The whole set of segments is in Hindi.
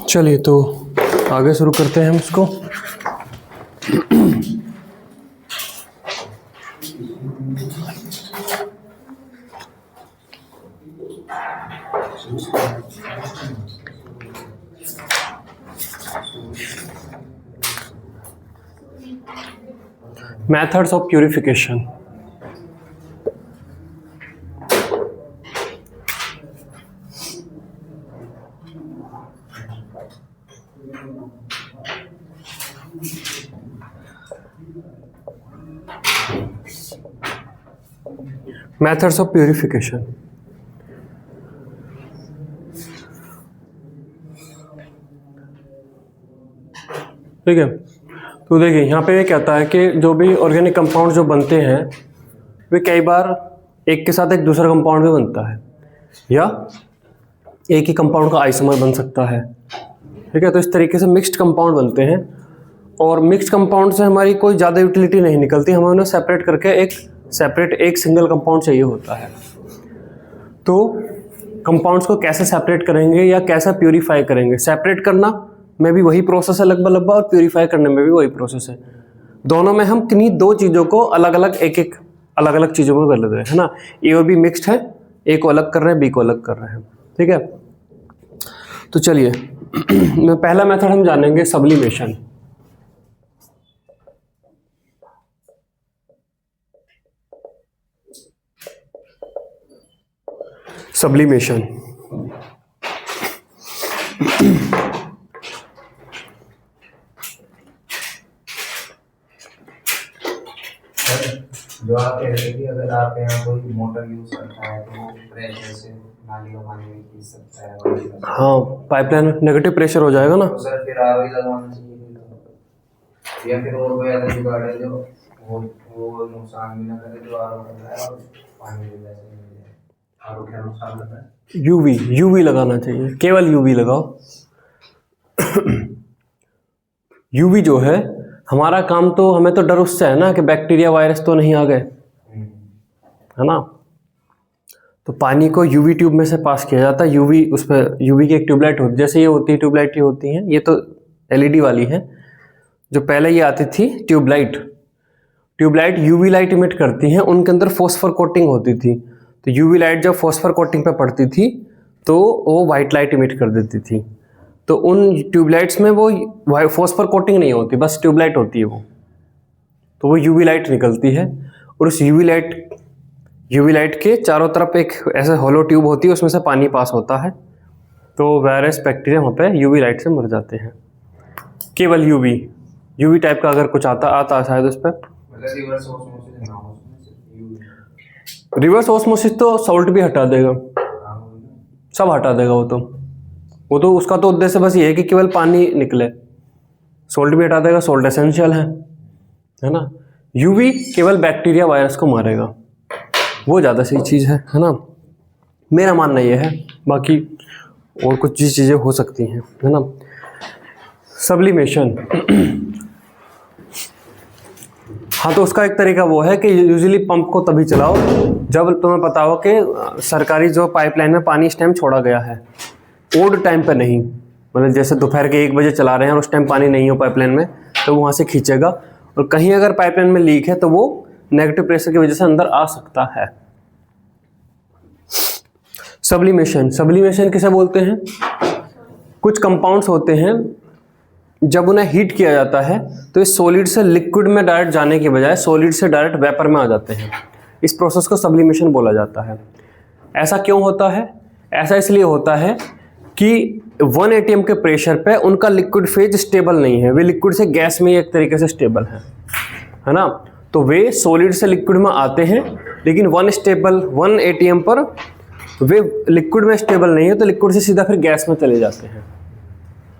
चलिए तो आगे शुरू करते हैं हम इसको। Methods of purification. Methods of purification. ठीक है, तो देखिए यहाँ पे ये कहता है कि जो भी ऑर्गेनिक कंपाउंड जो बनते हैं वे कई बार एक के साथ एक दूसरा कंपाउंड भी बनता है या एक ही कंपाउंड का आइसोमर बन सकता है। ठीक है, तो इस तरीके से मिक्स्ड कंपाउंड बनते हैं और मिक्स्ड कंपाउंड से हमारी कोई ज़्यादा यूटिलिटी नहीं निकलती, हमें उन्हें सेपरेट करके एक सिंगल कंपाउंड चाहिए होता है। तो कंपाउंड्स को कैसे सेपरेट करेंगे या कैसे प्यूरिफाई करेंगे? सेपरेट करना में भी वही प्रोसेस है लगभग और प्यूरिफाई करने में भी वही प्रोसेस है। दोनों में हम किन्हीं दो चीज़ों को अलग अलग चीज़ों में कर लेते हैं, है ना। ए और बी मिक्स्ड है, ए को अलग कर रहे हैं, बी को अलग कर रहे हैं। ठीक है, तो चलिए पहला मेथड हम जानेंगे सब्लिमेशन। सब्लिमेशन जो आप कह रहे थे कि अगर आप यहाँ कोई मोटर यूज करता है तो वो प्रेशर से नाली का पानी में खींच सकता है। हाँ, पाइपलाइन में नेगेटिव प्रेशर हो जाएगा ना। तो सर फिर आर लगवाना चाहिए या फिर और कोई ऐसा जुगाड़ है जो वो नुकसान भी ना करे जो आर कर रहा है और पानी भी वैसे नहीं मिले। आर क्या नुकसान करता है? यूवी लगाना चाहिए, केवल यूवी लगाओ। यूवी जो है हमारा काम, तो हमें तो डर उससे है ना कि बैक्टीरिया वायरस तो नहीं आ गए, है ना। तो पानी को यूवी ट्यूब में से पास किया जाता है। यूवी उस पर यूवी की एक ट्यूबलाइट होती है, जैसे ये होती है ट्यूबलाइट, ये होती हैं, ये तो एलईडी वाली है। जो पहले ये आती थी ट्यूबलाइट यूवी लाइट इमिट करती हैं, उनके अंदर फॉस्फर कोटिंग होती थी। तो यूवी लाइट जब फॉस्फर कोटिंग पे पड़ती थी तो वो वाइट लाइट इमिट कर देती थी। तो उन ट्यूबलाइट्स में वो फॉस्फर कोटिंग नहीं होती, बस ट्यूबलाइट होती है वो, तो वो यूवी लाइट निकलती है। और उस यूवी लाइट के चारों तरफ एक ऐसे होलो ट्यूब होती है, उसमें से पानी पास होता है। तो वायरस बैक्टीरिया वहाँ पे यूवी लाइट से मर जाते हैं। केवल यूवी टाइप का अगर कुछ आता है शायद उस पर रिवर्स ऑस्मोसिस तो सॉल्ट भी हटा देगा, सब हटा देगा वो तो उसका तो उद्देश्य बस ये है कि केवल पानी निकले। सॉल्ट भी हटा देगा, सॉल्ट एसेंशियल है ना। यूवी केवल बैक्टीरिया वायरस को मारेगा, वो ज़्यादा सही चीज़ है ना। मेरा मानना ये है, बाकी और कुछ चीज़ें हो सकती हैं, है ना। सब्लिमेशन हाँ, तो उसका एक तरीका वो है कि यूजुअली पंप को तभी चलाओ जब तुम्हें पता हो कि सरकारी जो पाइपलाइन में पानी इस टाइम छोड़ा गया है, ओड टाइम पे नहीं। मतलब जैसे दोपहर के 1 बजे चला रहे हैं और उस टाइम पानी नहीं हो पाइपलाइन में, तो वहाँ से खींचेगा। और कहीं अगर पाइपलाइन में लीक है तो वो नेगेटिव प्रेशर की वजह से अंदर आ सकता है। सब्लिमेशन किसे बोलते हैं? कुछ कंपाउंड्स होते हैं जब उन्हें हीट किया जाता है तो इस सॉलिड से लिक्विड में डायरेक्ट जाने के बजाय सॉलिड से डायरेक्ट वेपर में आ जाते हैं। इस प्रोसेस को सब्लिमेशन बोला जाता है। ऐसा क्यों होता है? ऐसा इसलिए होता है कि 1 atm के प्रेशर पे उनका लिक्विड फेज स्टेबल नहीं है, वे लिक्विड से गैस में एक तरीके से स्टेबल है ना। तो वे सॉलिड से लिक्विड में आते हैं, लेकिन 1 atm पर वे लिक्विड में स्टेबल नहीं है, तो लिक्विड से सीधा फिर गैस में चले जाते हैं।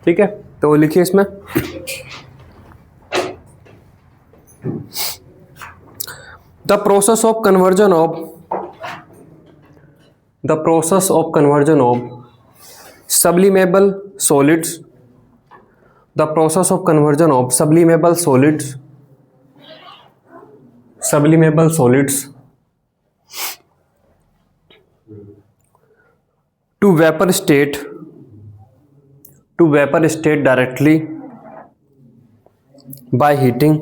ठीक है, तो लिखिए इसमें the process of conversion of sublimable solids to vapor state to vapour state directly by heating,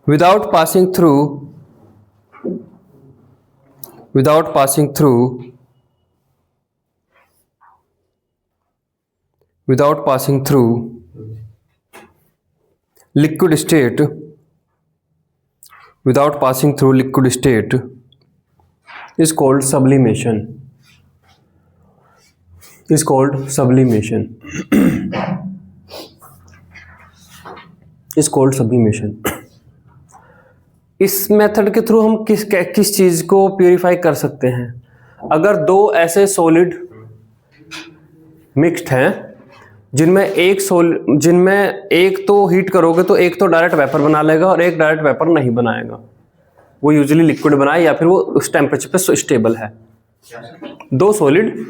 without passing through liquid state, is called sublimation. इस मेथड के थ्रू हम किस चीज को प्यूरिफाई कर सकते हैं? अगर दो ऐसे सॉलिड मिक्स्ड हैं जिनमें एक तो हीट करोगे तो एक तो डायरेक्ट वेपर बना लेगा और एक डायरेक्ट वेपर नहीं बनाएगा, वो यूजुअली लिक्विड बनाए या फिर वो उस टेम्परेचर पे स्टेबल है। दो सॉलिड,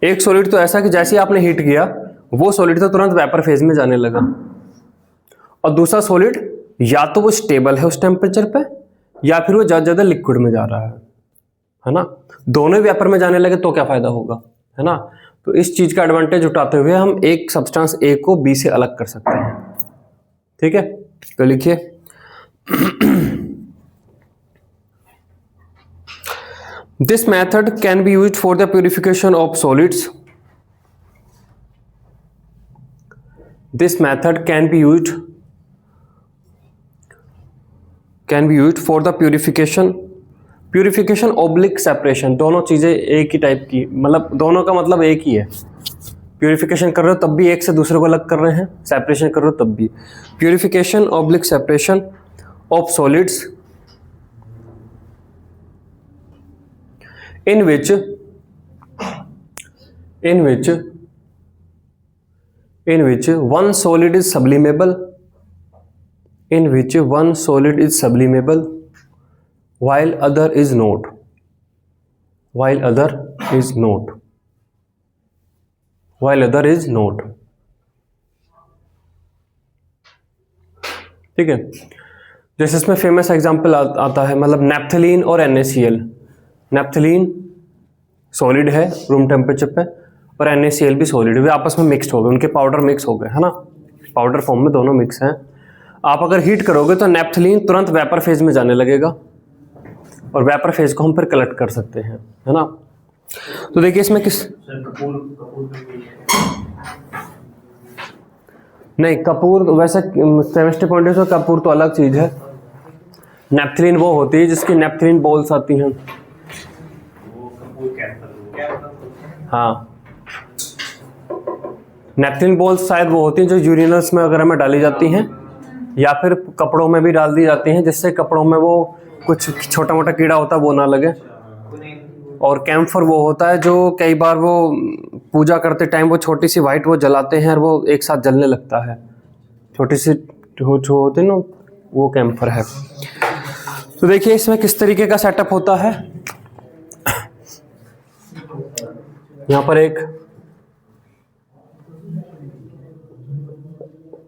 एक सॉलिड तो ऐसा कि जैसे ही आपने हीट किया वो सॉलिड तो तुरंत वेपर फेज में जाने लगा, और दूसरा सॉलिड या तो वो स्टेबल है उस टेम्परेचर पे या फिर वो ज़्यादा लिक्विड में जा रहा है ना। दोनों ही वेपर में जाने लगे तो क्या फ़ायदा होगा, है ना। तो इस चीज़ का एडवांटेज उठाते हुए हम एक सब्सटेंस ए को बी से अलग कर सकते हैं। ठीक है, तो लिखिए this method can be used for the purification of solids. This method can be used for the purification oblique separation. दोनों चीज़ें एक ही टाइप की, मतलब दोनों का मतलब एक ही है। प्यूरिफिकेशन कर रहे हो तब भी एक से दूसरे को अलग कर रहे हैं, सेपरेशन कर रहे हो तब भी। Purification oblique separation of solids in which one solid is sublimable, while other is not, ठीक है। जैसे इसमें फेमस एग्जांपल आता है, मतलब नेप्थलीन और NaCl। नेप्थलीन सॉलिड है रूम टेम्परेचर पे और NaCl भी सॉलिड है, वे आपस में मिक्स हो गए, उनके पाउडर मिक्स हो गए, है ना। पाउडर फॉर्म में दोनों मिक्स हैं। आप अगर हीट करोगे तो नेप्थलीन तुरंत वेपर फेज में जाने लगेगा और वेपर फेज को हम फिर कलेक्ट कर सकते हैं, है ना। तो देखिए इसमें नहीं, कपूर वैसे केमिस्ट्री पॉइंट से कपूर तो अलग चीज़ है। नेप्थलीन वो होती है जिसकी नेप्थलीन बॉल्स आती हैं। हाँ, नेप्थलीन बॉल्स शायद वो होती हैं जो यूरिनल्स में वगैरह में डाली जाती हैं या फिर कपड़ों में भी डाल दी जाती हैं, जिससे कपड़ों में वो कुछ छोटा मोटा कीड़ा होता है वो ना लगे। और कैम्फर वो होता है जो कई बार वो पूजा करते टाइम वो छोटी सी वाइट वो जलाते हैं और वो एक साथ जलने लगता है, छोटी सी जो होती है ना, वो कैम्फर है। तो देखिए इसमें किस तरीके का सेटअप होता है। यहाँ पर एक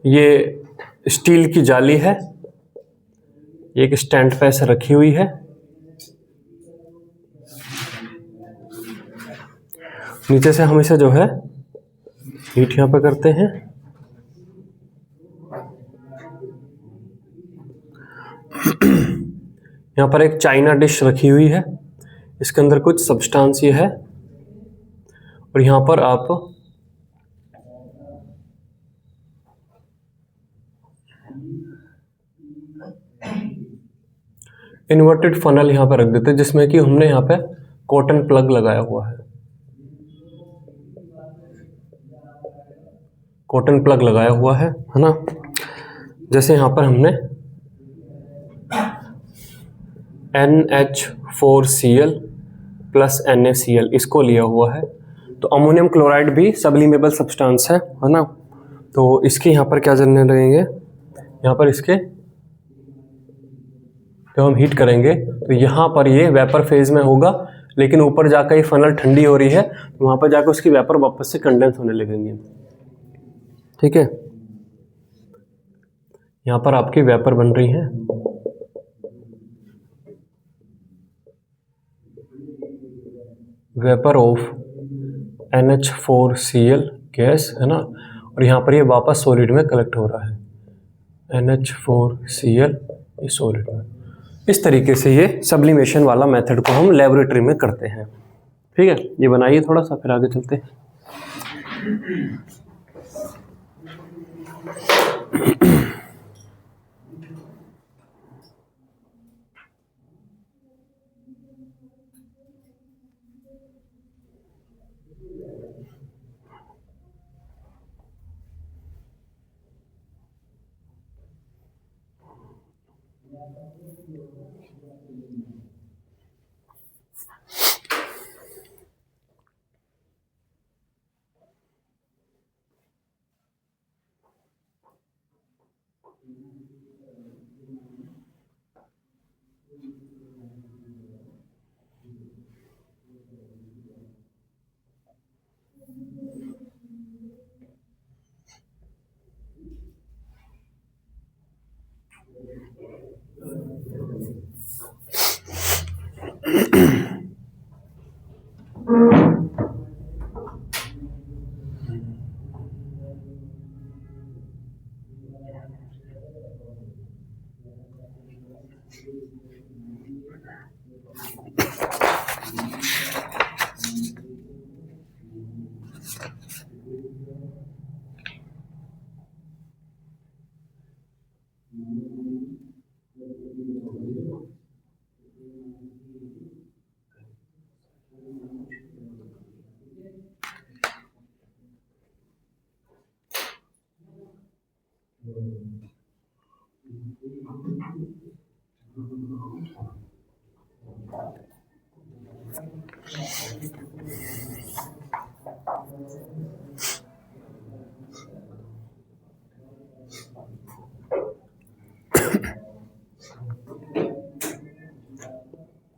ये स्टील की जाली है, एक स्टैंड पे ऐसे रखी हुई है। नीचे से हम इसे जो है हीट यहाँ पे करते हैं। यहाँ पर एक चाइना डिश रखी हुई है, इसके अंदर कुछ सब्सटेंस ये है और यहाँ पर आप इन्वर्टेड फनल यहाँ पर रख देते हैं जिसमें कि हमने यहाँ पे कॉटन प्लग लगाया हुआ है। कॉटन प्लग लगाया हुआ है ना। जैसे यहाँ पर हमने NH4Cl प्लस NaCl इसको लिया हुआ है, तो अमोनियम क्लोराइड भी सब्लिमेबल सब्सटेंस है ना। तो इसके यहाँ पर क्या जलने लगेंगे, यहाँ पर इसके जब हम हीट करेंगे तो यहाँ पर ये वेपर फेज में होगा, लेकिन ऊपर जाकर ये फनल ठंडी हो रही है तो वहाँ पर जाकर उसकी वेपर वापस से कंडेंस होने लगेंगे। ठीक है, यहाँ पर आपकी वेपर बन रही है। वेपर ऑफ NH4Cl गैस, है ना, और यहाँ पर ये वापस सॉलिड में कलेक्ट हो रहा है, NH4Cl ये सॉलिड में। इस तरीके से ये सब्लिमेशन वाला मेथड को हम लेबोरेटरी में करते हैं। ठीक है, ये बनाइए थोड़ा सा, फिर आगे चलते हैं।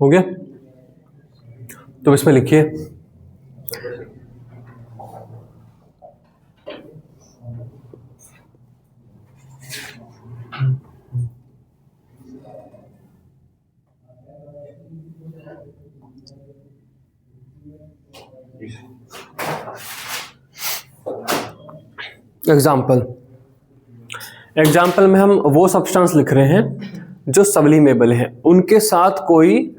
हो गया, तो इसमें लिखिए एग्जाम्पल। एग्जाम्पल में हम वो सब्सटेंस लिख रहे हैं जो सब्लिमेबल है, उनके साथ कोई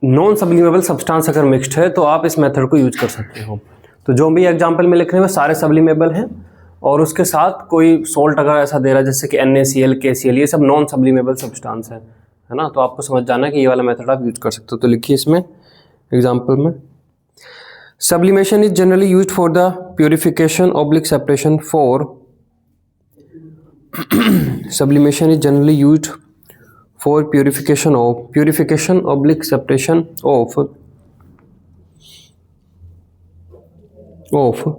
नॉन सब्लिमेबल सब्सटेंस अगर मिक्स्ड है तो आप इस मेथड को यूज कर सकते हो। तो जो भी एग्जाम्पल में लिख रहे हैं वो सारे सब्लिमेबल हैं, और उसके साथ कोई सॉल्ट अगर ऐसा दे रहा है जैसे कि NaCl, KCl, ये सब नॉन सब्लिमेबल सब्सटेंस है ना, तो आपको समझ जाना है कि ये वाला मेथड आप यूज कर सकते हो। तो लिखिए इसमें एग्जाम्पल में, sublimation is generally used for the purification oblique separation for sublimation is generally used for purification oblique separation of camphor,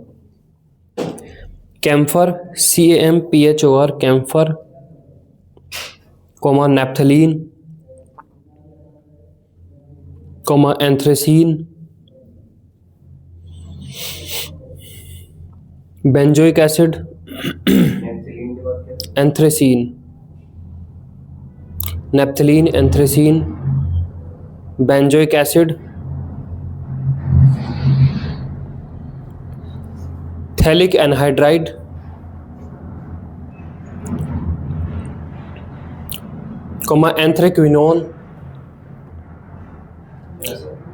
CaMPHOR, camphor, naphthalene, anthracene, benzoic acid, anthracene, naphthalene, anthracene, benzoic acid, phthalic anhydride, anthraquinone,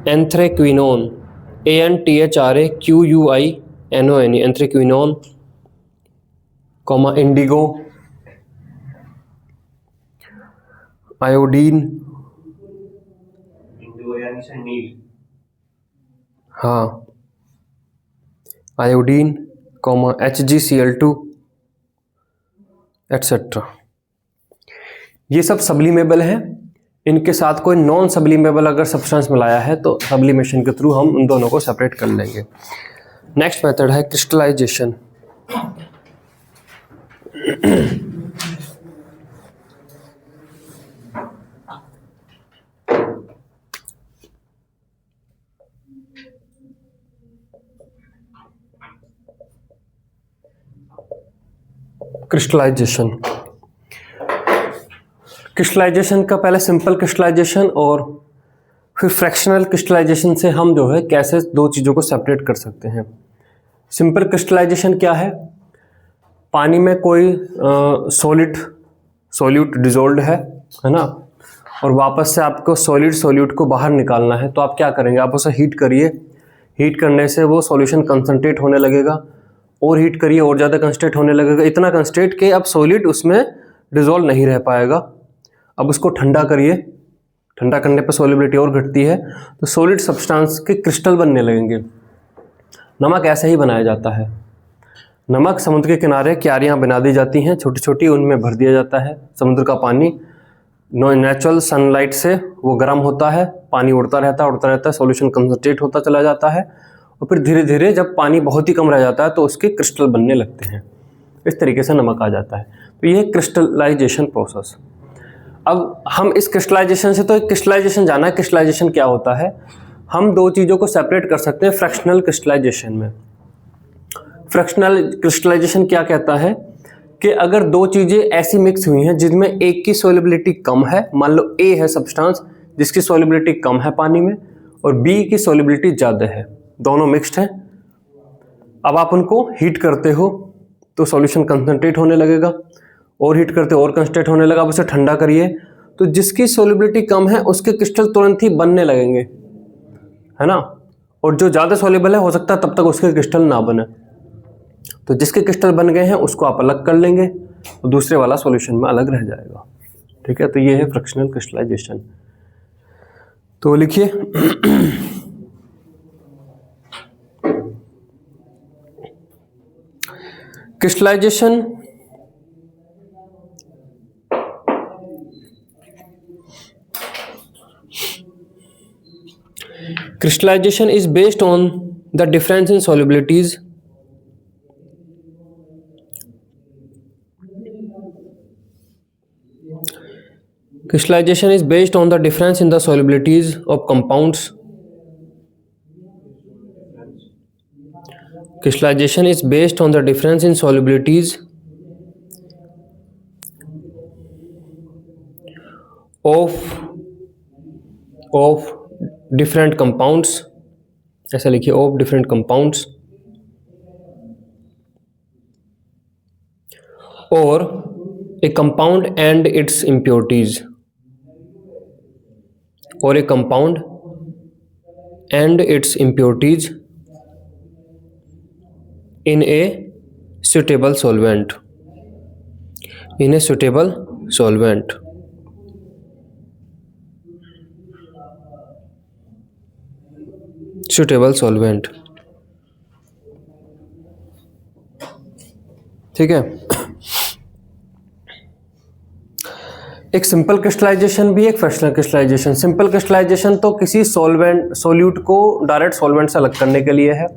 ANTHRAQUINONE, anthraquinone, indigo, iodine, यानी से नील, हाँ, आयोडीन, HgCl2 एट्सेट्रा। ये सब सब्लिमेबल है, इनके साथ कोई नॉन सब्लिमेबल अगर सब्सटेंस मिलाया है तो सब्लिमेशन के थ्रू हम उन दोनों को सेपरेट कर लेंगे। नेक्स्ट मेथड है क्रिस्टलाइजेशन। क्रिस्टलाइजेशन, क्रिस्टलाइजेशन का पहले सिंपल क्रिस्टलाइजेशन और फिर फ्रैक्शनल क्रिस्टलाइजेशन से हम जो है कैसे दो चीज़ों को सेपरेट कर सकते हैं। सिंपल क्रिस्टलाइजेशन क्या है, पानी में कोई सॉल्यूट डिजोल्व है ना, और वापस से आपको सॉल्यूट को बाहर निकालना है, तो आप क्या करेंगे, आप उसे हीट करिए, हीट करने से वो सॉल्यूशन कंसनट्रेट होने लगेगा, और हीट करिए और ज़्यादा कंसनट्रेट होने लगेगा, इतना कंसनट्रेट कि अब सॉलिड उसमें डिजोल्व नहीं रह पाएगा। अब उसको ठंडा करिए, ठंडा करने पर सॉल्युबिलिटी और घटती है, तो सॉलिड सब्सटेंस के क्रिस्टल बनने लगेंगे। नमक ऐसे ही बनाया जाता है। नमक समुद्र के किनारे क्यारियाँ बना दी जाती हैं छोटी छोटी, उनमें भर दिया जाता है समुद्र का पानी, नेचुरल सनलाइट से वो गर्म होता है, पानी उड़ता रहता है, सॉल्यूशन कंसनट्रेट होता चला जाता है, और फिर धीरे धीरे जब पानी बहुत ही कम रह जाता है तो उसके क्रिस्टल बनने लगते हैं। इस तरीके से नमक आ जाता है। तो ये क्रिस्टलाइजेशन प्रोसेस। अब हम इस क्रिस्टलाइजेशन से, तो एक क्रिस्टलाइजेशन जाना है, क्रिस्टलाइजेशन क्या होता है, हम दो चीज़ों को सेपरेट कर सकते हैं फ्रैक्शनल क्रिस्टलाइजेशन में। फ्रैक्शनल क्रिस्टलाइजेशन क्या कहता है कि अगर दो चीज़ें ऐसी मिक्स हुई हैं जिनमें एक की सॉल्युबिलिटी कम है, मान लो ए है सब्सटेंस जिसकी सॉल्युबिलिटी कम है पानी में, और बी की सॉल्युबिलिटी ज़्यादा है, दोनों मिक्स्ड हैं। अब आप उनको हीट करते हो तो सॉल्यूशन कंसनट्रेट होने लगेगा, और हीट करते और कंसनट्रेट होने लगा। अब उसे ठंडा करिए तो जिसकी सॉल्युबिलिटी कम है उसके क्रिस्टल तुरंत ही बनने लगेंगे, है ना, और जो ज़्यादा सॉल्युबल है हो सकता है तब तक उसके क्रिस्टल ना बने। तो जिसके क्रिस्टल बन गए हैं उसको आप अलग कर लेंगे, तो दूसरे वाला सॉल्यूशन में अलग रह जाएगा। ठीक है, तो ये है फ्रैक्शनल क्रिस्टलाइजेशन। तो लिखिए crystallization crystallization is based on the difference in solubilities crystallization is based on the difference in the solubilities of compounds. Crystallization is based on the difference in solubilities of different compounds, ऐसा लिखिए, of different compounds, or a compound and its impurities, or a compound and its impurities in a suitable solvent, in a suitable solvent. suitable solvent। ठीक है, एक सिंपल क्रिस्टलाइजेशन भी, एक फ्रैक्शनल क्रिस्टलाइजेशन। सिंपल क्रिस्टलाइजेशन तो किसी सॉल्यूट को डायरेक्ट सॉल्वेंट से अलग करने के लिए है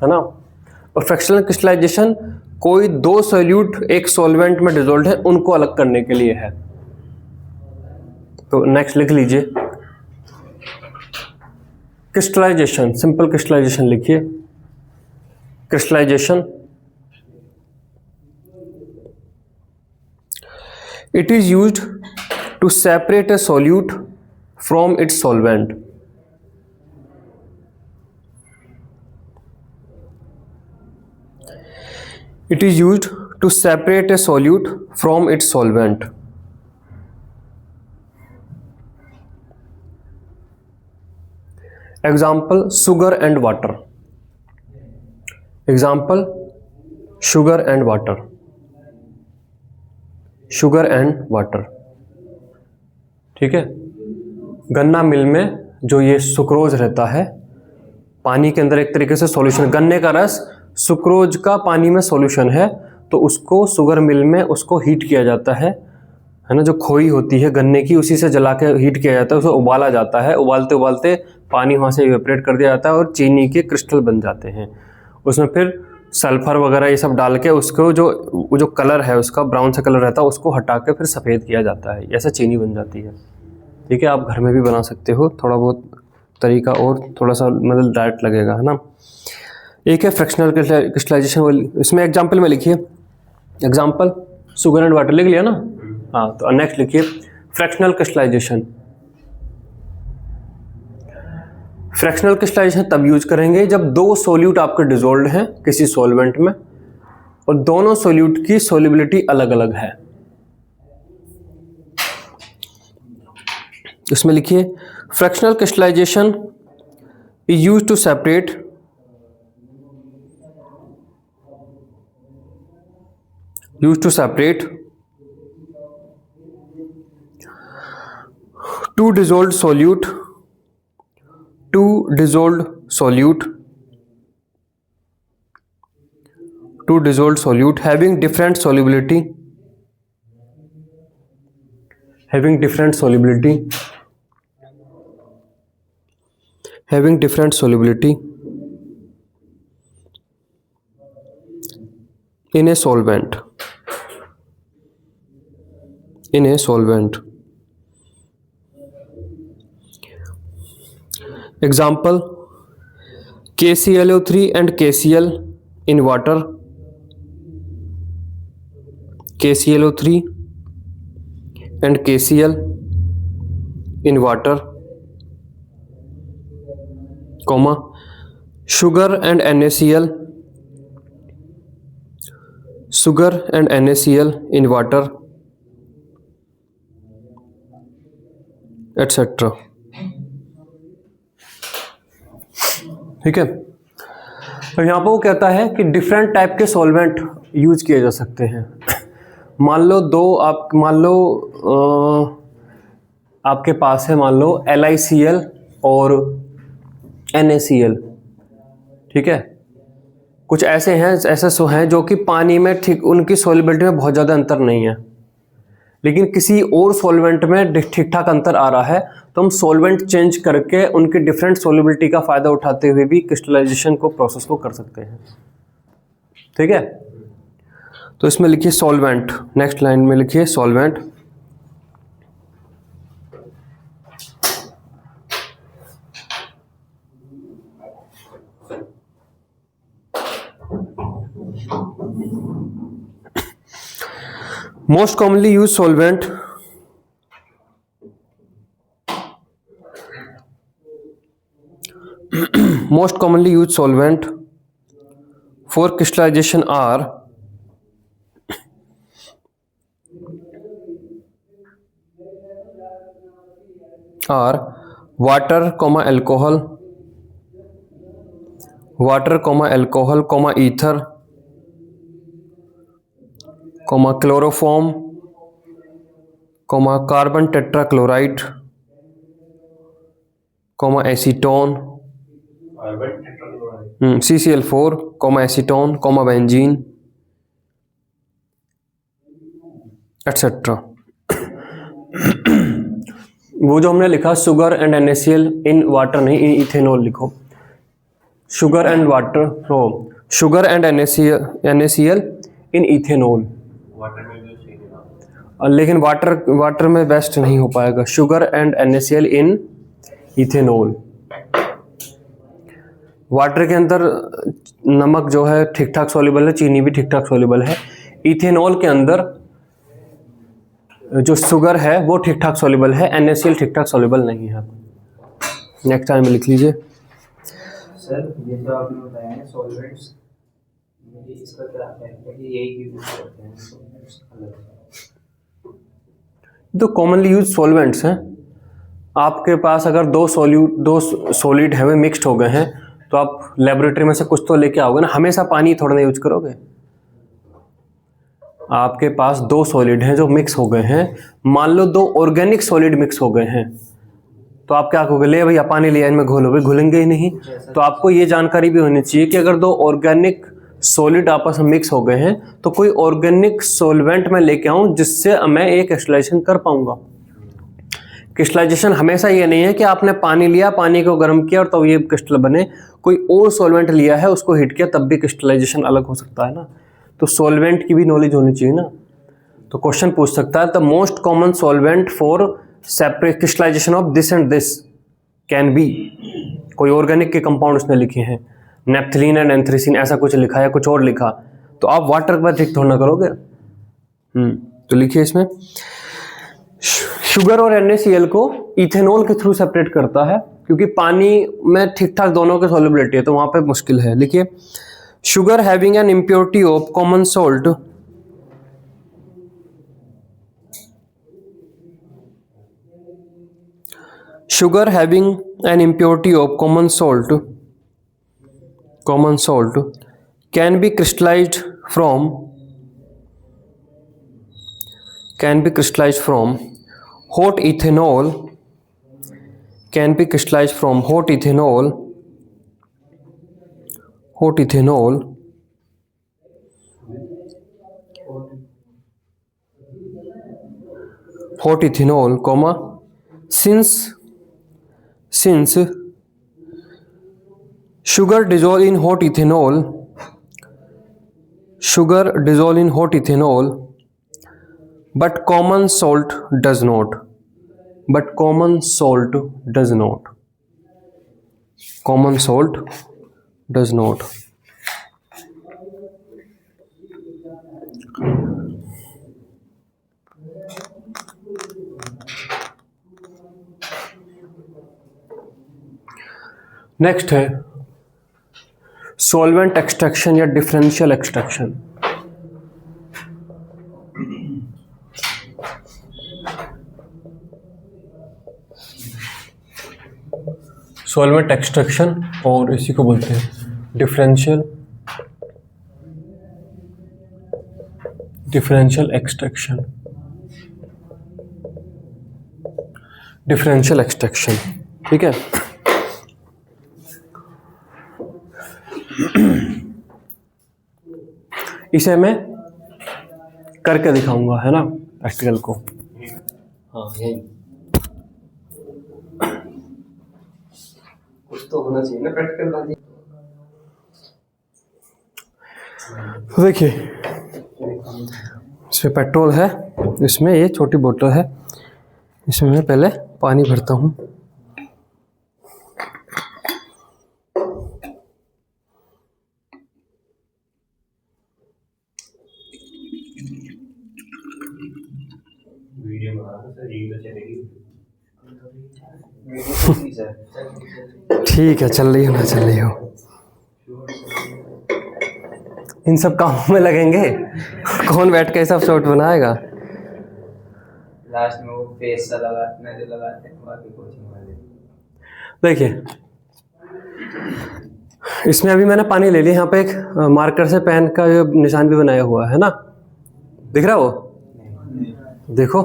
ना, और फ्रैक्शनल क्रिस्टलाइजेशन कोई दो सॉल्यूट एक सॉल्वेंट में डिसॉल्व है उनको अलग करने के लिए है। तो नेक्स्ट लिख लीजिए क्रिस्टलाइजेशन, सिंपल क्रिस्टलाइजेशन लिखिए। Crystallization, it is used to separate a solute from its solvent. It is used to separate a solute from its solvent. Example, sugar and water. Example, sugar and water. Sugar and water. ठीक है, गन्ना मिल में जो ये सुक्रोज रहता है, पानी के अंदर एक तरीके से सॉल्यूशन, गन्ने का रस सुक्रोज का पानी में सॉल्यूशन है, तो उसको शुगर मिल में उसको हीट किया जाता है ना, जो खोई होती है गन्ने की उसी से जला के हीट किया जाता है, उसे उबाला जाता है, उबालते उबालते पानी वहाँ से इवेपोरेट कर दिया जाता है और चीनी के क्रिस्टल बन जाते हैं। उसमें फिर सल्फर वगैरह ये सब डाल के उसको जो कलर है उसका ब्राउन सा कलर रहता है उसको हटा के फिर सफ़ेद किया जाता है, ऐसा चीनी बन जाती है। ठीक है, आप घर में भी बना सकते हो, थोड़ा बहुत तरीका और थोड़ा सा मतलब डायरेक्ट लगेगा, है ना। एक है फ्रैक्शनल क्रिस्टलाइजेशन, इसमें एग्जांपल में लिखिए, एग्जांपल शुगर एंड वाटर लिख लिया ना। हाँ, तो नेक्स्ट लिखिए फ्रैक्शनल क्रिस्टलाइजेशन। फ्रैक्शनल क्रिस्टलाइजेशन तब यूज करेंगे जब दो सोल्यूट आपके डिजोल्व हैं किसी सॉल्वेंट में और दोनों सोल्यूट की सोल्युबिलिटी अलग अलग है। इसमें लिखिए fractional crystallization is used to separate two dissolved solute having different solubility in a solvent example KClO3 and KCl in water, KClO3 and KCl in water, comma sugar and NaCl in water, etc. ठीक है। तो यहाँ पर वो कहता है कि डिफरेंट टाइप के सॉल्वेंट यूज किए जा सकते हैं। मान लो आपके पास है, मान लो LiCl और NaCl, ठीक है। कुछ ऐसे हैं जो कि पानी में ठीक उनकी सॉल्युबिलिटी में बहुत ज़्यादा अंतर नहीं है, लेकिन किसी और सॉल्वेंट में ठीक ठाक अंतर आ रहा है, तो हम सॉल्वेंट चेंज करके उनकी डिफरेंट सॉल्युबिलिटी का फ़ायदा उठाते हुए भी क्रिस्टलाइजेशन प्रोसेस को कर सकते हैं। ठीक है। तो इसमें लिखिए सॉल्वेंट, नेक्स्ट लाइन में लिखिए solvent. Most commonly used solvent for crystallization are water, alcohol, ether, chloroform, carbon tetrachloride, acetone, CCl4, acetone, benzene, etc. वो जो हमने लिखा sugar and NaCl in water नहीं, इन इथेनॉल लिखो। Sugar and NaCl in ethanol, लेकिन वाटर में बेस्ट नहीं हो पाएगा। Sugar and NaCl in ethanol. Water के अंदर नमक जो है ठीक ठाक सॉल्युबल है, चीनी भी ठीक ठाक सॉल्युबल है। इथेनॉल के अंदर जो शुगर है वो ठीक ठाक सॉल्युबल है, NaCl ठीक ठाक सॉल्युबल नहीं है। नेक्स्ट टाइम में लिख लीजिए। सर ये जो आपने बताया है सॉल्वेंट्स, इसका क्या है कि यही यूज करते हैं अलग? तो कॉमनली यूज सॉल्वेंट्स हैं। आपके पास अगर दो सॉलिड है वे मिक्स्ड हो गए हैं, तो आप लेबोरेटरी में से कुछ तो लेके आओगे ना, हमेशा पानी थोड़ा ना यूज करोगे। आपके पास दो सॉलिड हैं जो मिक्स हो गए हैं, मान लो दो ऑर्गेनिक सॉलिड मिक्स हो गए हैं, तो आप क्या कहोगे, ले भैया पानी लिया इनमें घोलो, भाई घुलेंगे ही नहीं। तो आपको ये जानकारी भी होनी चाहिए कि अगर दो ऑर्गेनिक सॉलिड आपस में मिक्स हो गए हैं तो कोई ऑर्गेनिक सॉल्वेंट में लेके आऊं जिससे मैं एक क्रिस्टलाइजेशन कर पाऊंगा। क्रिस्टलाइजेशन हमेशा ये नहीं है कि आपने पानी लिया, पानी को गर्म किया और तब ये क्रिस्टल बने। कोई और सॉल्वेंट लिया है, उसको हीट किया, तब भी क्रिस्टलाइजेशन अलग हो सकता है ना। तो सॉल्वेंट की भी नॉलेज होनी चाहिए ना। तो क्वेश्चन पूछ सकता है the most common solvent for separate crystallization of this and this can be. कोई ऑर्गेनिक के कंपाउंड उसने लिखे हैं, नेप्थलीन एंड एंथ्रेसीन ऐसा कुछ लिखा है, कुछ और लिखा, तो आप वाटर पर ठीक थोड़ा ना करोगे। तो लिखिए इसमें शुगर और NaCl को इथेनॉल के थ्रू सेपरेट करता है, क्योंकि पानी में ठीक ठाक दोनों की सॉल्युबिलिटी है तो वहां पे मुश्किल है। लिखिए, sugar having an impurity of common salt, sugar having an impurity of common salt can be crystallized from hot ethanol, comma, since sugar dissolve in hot ethanol, but common salt does not. Common salt does not. Next है सॉल्वेंट एक्सट्रैक्शन या डिफरेंशियल एक्सट्रैक्शन। सॉल्वेंट एक्सट्रैक्शन और इसी को बोलते हैं डिफरेंशियल एक्सट्रैक्शन। ठीक है, इसे मैं करके दिखाऊंगा, है ना, प्रैक्टिकल को। हाँ, यही कुछ तो होना चाहिए ना प्रैक्टिकल बाजी। देखिए, इसमें पेट्रोल है, इसमें ये छोटी बोतल है, इसमें मैं पहले पानी भरता हूँ। ठीक है, चल रही हो ना चल रही हो, इन सब कामों में लगेंगे, कौन बैठ के सब शॉट बनाएगा। लास्ट में वो फेस सा लगाते हैं, बाकी कुछ नहीं। देखिए, इसमें अभी मैंने पानी ले लिया, यहाँ पे एक मार्कर से पेन का जो निशान भी बनाया हुआ है ना, दिख रहा है वो? देखो,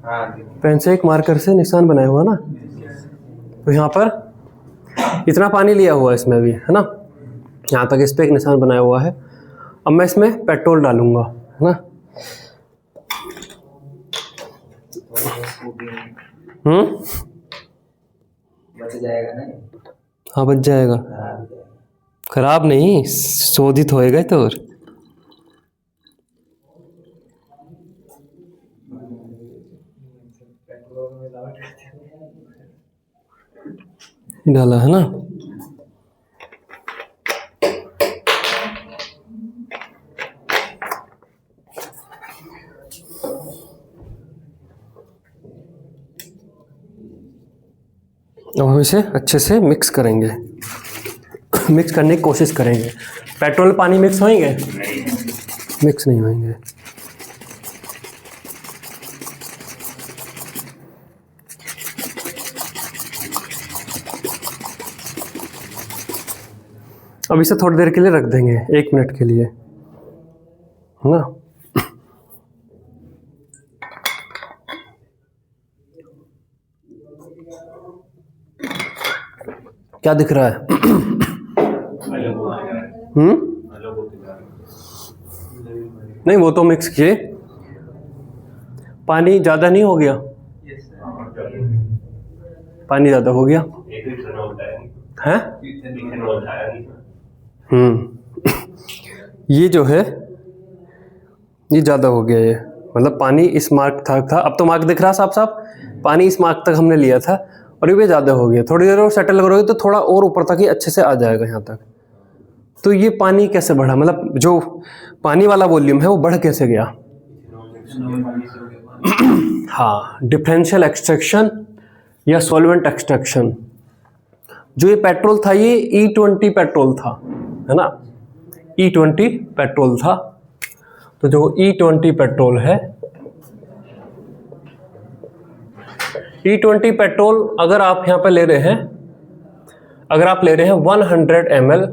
पेन से एक मार्कर से निशान बनाया हुआ ना, तो यहाँ पर इतना पानी लिया हुआ है इसमें भी, है ना, यहाँ तक इस पे एक निशान बनाया हुआ है। अब मैं इसमें पेट्रोल डालूंगा, है ना। बच जाएगा ना? हाँ, बच जाएगा, खराब नहीं, शोधित होएगा तो। और डाला है ना। अब हम इसे अच्छे से मिक्स करेंगे, मिक्स करने की कोशिश करेंगे। पेट्रोल पानी मिक्स होंगे? मिक्स नहीं होंगे। अब इसे थोड़ी देर के लिए रख देंगे, 1 मिनट के लिए, है ना। क्या दिख रहा है? नहीं, वो तो मिक्स किए, पानी ज़्यादा नहीं हो गया? पानी ज़्यादा हो गया है? ये जो है ये ज़्यादा हो गया, ये मतलब पानी इस मार्क तक था, अब तो मार्क दिख रहा साफ साफ, पानी इस मार्क तक हमने लिया था और ये भी ज़्यादा हो गया। थोड़ी देर और सेटल करोगे तो थोड़ा और ऊपर तक ही अच्छे से आ जाएगा यहाँ तक। तो ये पानी कैसे बढ़ा, मतलब जो पानी वाला वॉल्यूम है वो बढ़ कैसे गया? हाँ, डिफरेंशियल एक्सट्रैक्शन या सॉल्वेंट एक्सट्रैक्शन। जो ये पेट्रोल था ये E20 पेट्रोल था, है ना, E20 पेट्रोल था। तो जो E20 पेट्रोल है, E20 पेट्रोल अगर आप यहां पे ले रहे हैं, अगर आप ले रहे हैं 100 ml,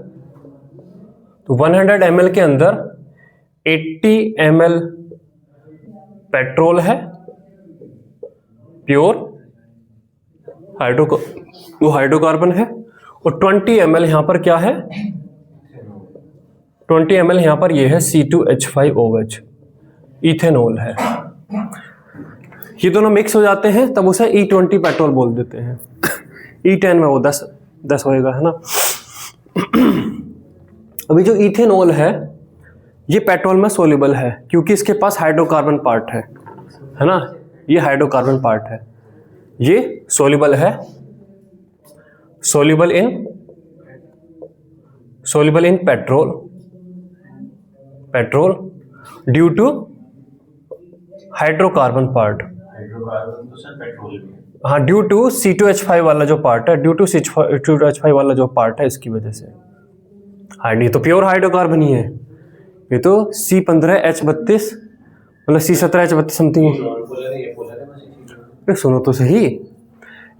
तो 100 ml के अंदर 80 ml पेट्रोल है प्योर वो हाइड्रोकार्बन है, और 20 ml यहां पर क्या है, 20 ml यहां पर ये है C2H5OH, इथेनॉल है। ये दोनों मिक्स हो जाते हैं तब उसे E20 पेट्रोल बोल देते हैं। E10 में वो 10 होएगा, है ना। अभी जो इथेनॉल है ये पेट्रोल में सोल्यूबल है क्योंकि इसके पास हाइड्रोकार्बन पार्ट है ना, ये हाइड्रोकार्बन पार्ट है, ये सोल्यूबल है, soluble in petrol due to hydrocarbon part. Hydrocarbon तो सर पेट्रोल में, हाँ, ड्यू टू C2H5 वाला जो पार्ट है, ड्यू टू C2H5 वाला जो पार्ट है इसकी वजह से। हाँ, ये तो प्योर हाइड्रोकार्बन ही है, ये तो C15H32 मतलब C17H32 समथिंग। सुनो तो सही,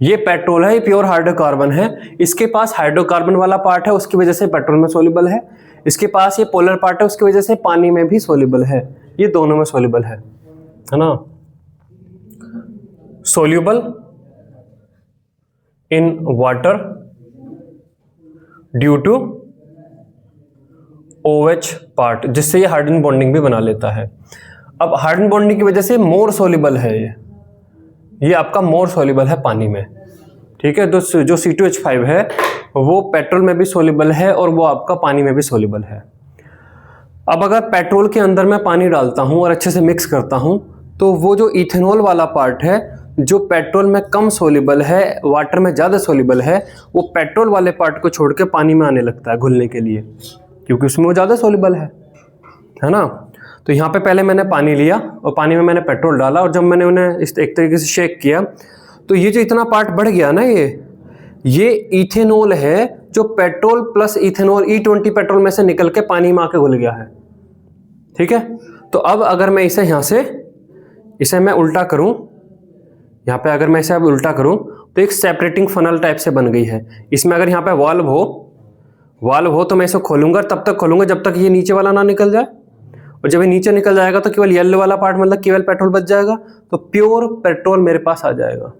ये पेट्रोल है, ये प्योर हाइड्रोकार्बन है, इसके पास हाइड्रोकार्बन वाला पार्ट है उसकी वजह से पेट्रोल में सोल्यूबल है, इसके पास ये पोलर पार्ट है उसकी वजह से पानी में भी सोल्यूबल है, ये दोनों में सोल्यूबल है ना। Soluble in water due to OH part, जिससे ये हाइड्रोजन बॉन्डिंग भी बना लेता है। अब हाइड्रोजन बॉन्डिंग की वजह से मोर सोल्यूबल है, ये आपका मोर सोल्यूबल है पानी में, ठीक है। तो जो C2H5 है वो पेट्रोल में भी सोल्यूबल है और वो आपका पानी में भी सोल्यूबल है। अब अगर पेट्रोल के अंदर मैं पानी डालता हूं और अच्छे से मिक्स करता हूं तो वो जो इथेनॉल वाला पार्ट है जो पेट्रोल में कम सोल्यूबल है, वाटर में ज़्यादा सोल्यूबल है, वो पेट्रोल वाले पार्ट को छोड़ के पानी में आने लगता है घुलने के लिए, क्योंकि उसमें वो ज़्यादा सोल्यूबल है ना। तो यहाँ पे पहले मैंने पानी लिया और पानी में मैंने पेट्रोल डाला, और जब मैंने उन्हें इस एक तरीके से शेक किया तो ये जो इतना पार्ट बढ़ गया ना, ये इथेनॉल है जो petrol plus ethanol E20 petrol में से निकल के पानी में आके घुल गया है, ठीक है। तो अब अगर मैं इसे मैं उल्टा करूं, यहाँ पे अगर मैं इसे अब उल्टा करूं तो एक सेपरेटिंग फनल टाइप से बन गई है। इसमें अगर यहाँ पे वाल्व हो तो मैं इसे खोलूंगा, तब तक खोलूंगा जब तक ये नीचे वाला ना निकल जाए, और जब ये नीचे निकल जाएगा तो केवल येलो वाला पार्ट मतलब केवल पेट्रोल बच जाएगा, तो प्योर पेट्रोल मेरे पास आ जाएगा।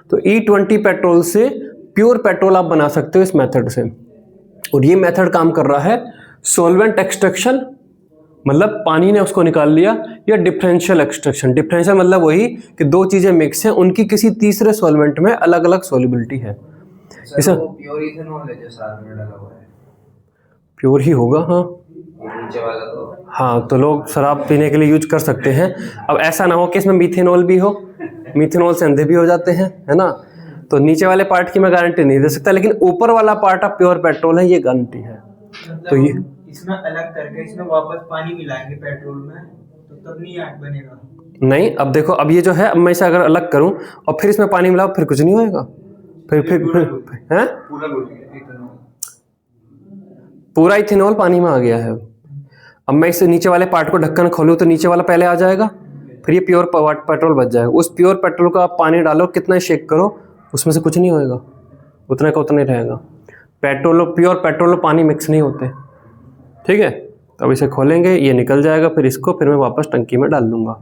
तो E20 पेट्रोल से प्योर पेट्रोल आप बना सकते हो इस मेथड से, और ये मेथड काम कर रहा है सॉल्वेंट एक्सट्रैक्शन, मतलब पानी ने उसको निकाल लिया, या डिफरेंशियल एक्सट्रैक्शन। डिफरेंशियल मतलब वही कि दो चीजें मिक्स हैं, उनकी किसी तीसरे सॉल्वेंट में अलग अलग सॉल्युबिलिटी है। सर वो प्योर इथेनॉल है जो साथ में डाला हुआ है, प्योर ही होगा। हाँ नीचे वाला तो, हाँ, तो लोग शराब पीने के लिए यूज कर सकते हैं। अब ऐसा ना हो कि इसमें मीथेनॉल भी हो, मीथेनॉल से अंधे भी हो जाते हैं, है ना। तो नीचे वाले पार्ट की मैं गारंटी नहीं दे सकता, लेकिन ऊपर वाला पार्ट आप प्योर पेट्रोल है, ये गारंटी है। तो ये इसमें अलग करके इसमें वापस पानी मिलाएंगे पेट्रोल में, तो तब नहीं आग बनेगा। नहीं, अब देखो, अब ये जो है, अब मैं इसे अगर अलग करूं और फिर इसमें पानी मिलाओ फिर कुछ नहीं होएगा, फिर हैं पूरा इथेनॉल पानी में आ गया है। अब मैं इस नीचे वाले पार्ट को ढक्कन खोलूं तो नीचे वाला पहले आ जाएगा, फिर ये प्योर पेट्रोल बच जाएगा। उस प्योर पेट्रोल को आप पानी डालो, कितना शेक करो, उसमें से कुछ नहीं होएगा, उतना का उतना ही रहेगा। प्योर पेट्रोल और पानी मिक्स नहीं होते, ठीक है। तो अब इसे खोलेंगे, ये निकल जाएगा, फिर मैं वापस टंकी में डाल दूंगा,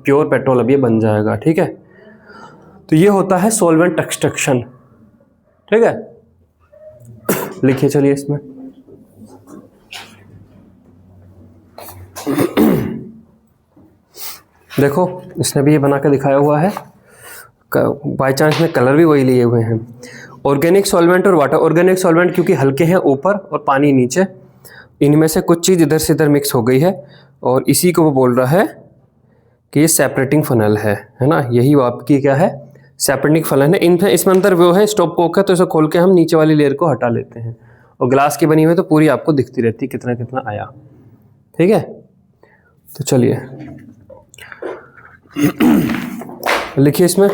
प्योर पेट्रोल अब ये बन जाएगा, ठीक है। तो ये होता है सॉल्वेंट एक्सट्रैक्शन, ठीक है। लिखिए चलिए इसमें, देखो इसने भी ये बना के दिखाया हुआ है, बाई चांस में कलर भी वही लिए हुए हैं। ऑर्गेनिक सॉल्वेंट और वाटर। ऑर्गेनिक सॉल्वेंट क्योंकि हल्के हैं ऊपर और पानी नीचे, इनमें से कुछ चीज़ इधर से इधर मिक्स हो गई है, और इसी को वो बोल रहा है कि ये सेपरेटिंग फनल है ना। यही वो आपकी क्या है, सेपरेटिंग फनल है। इसमें अंदर वो है स्टॉप कोक है, तो इसे खोल के हम नीचे वाली लेयर को हटा लेते हैं, और ग्लास की बनी हुई तो पूरी आपको दिखती रहती है कितना कितना आया, ठीक है। तो चलिए लिखिए इसमें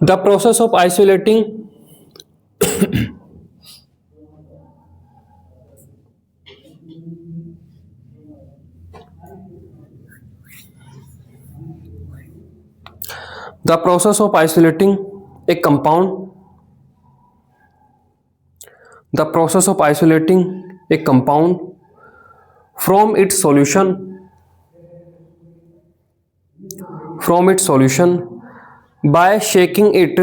the process of isolating the process of isolating a compound the process of isolating a compound from its solution by shaking it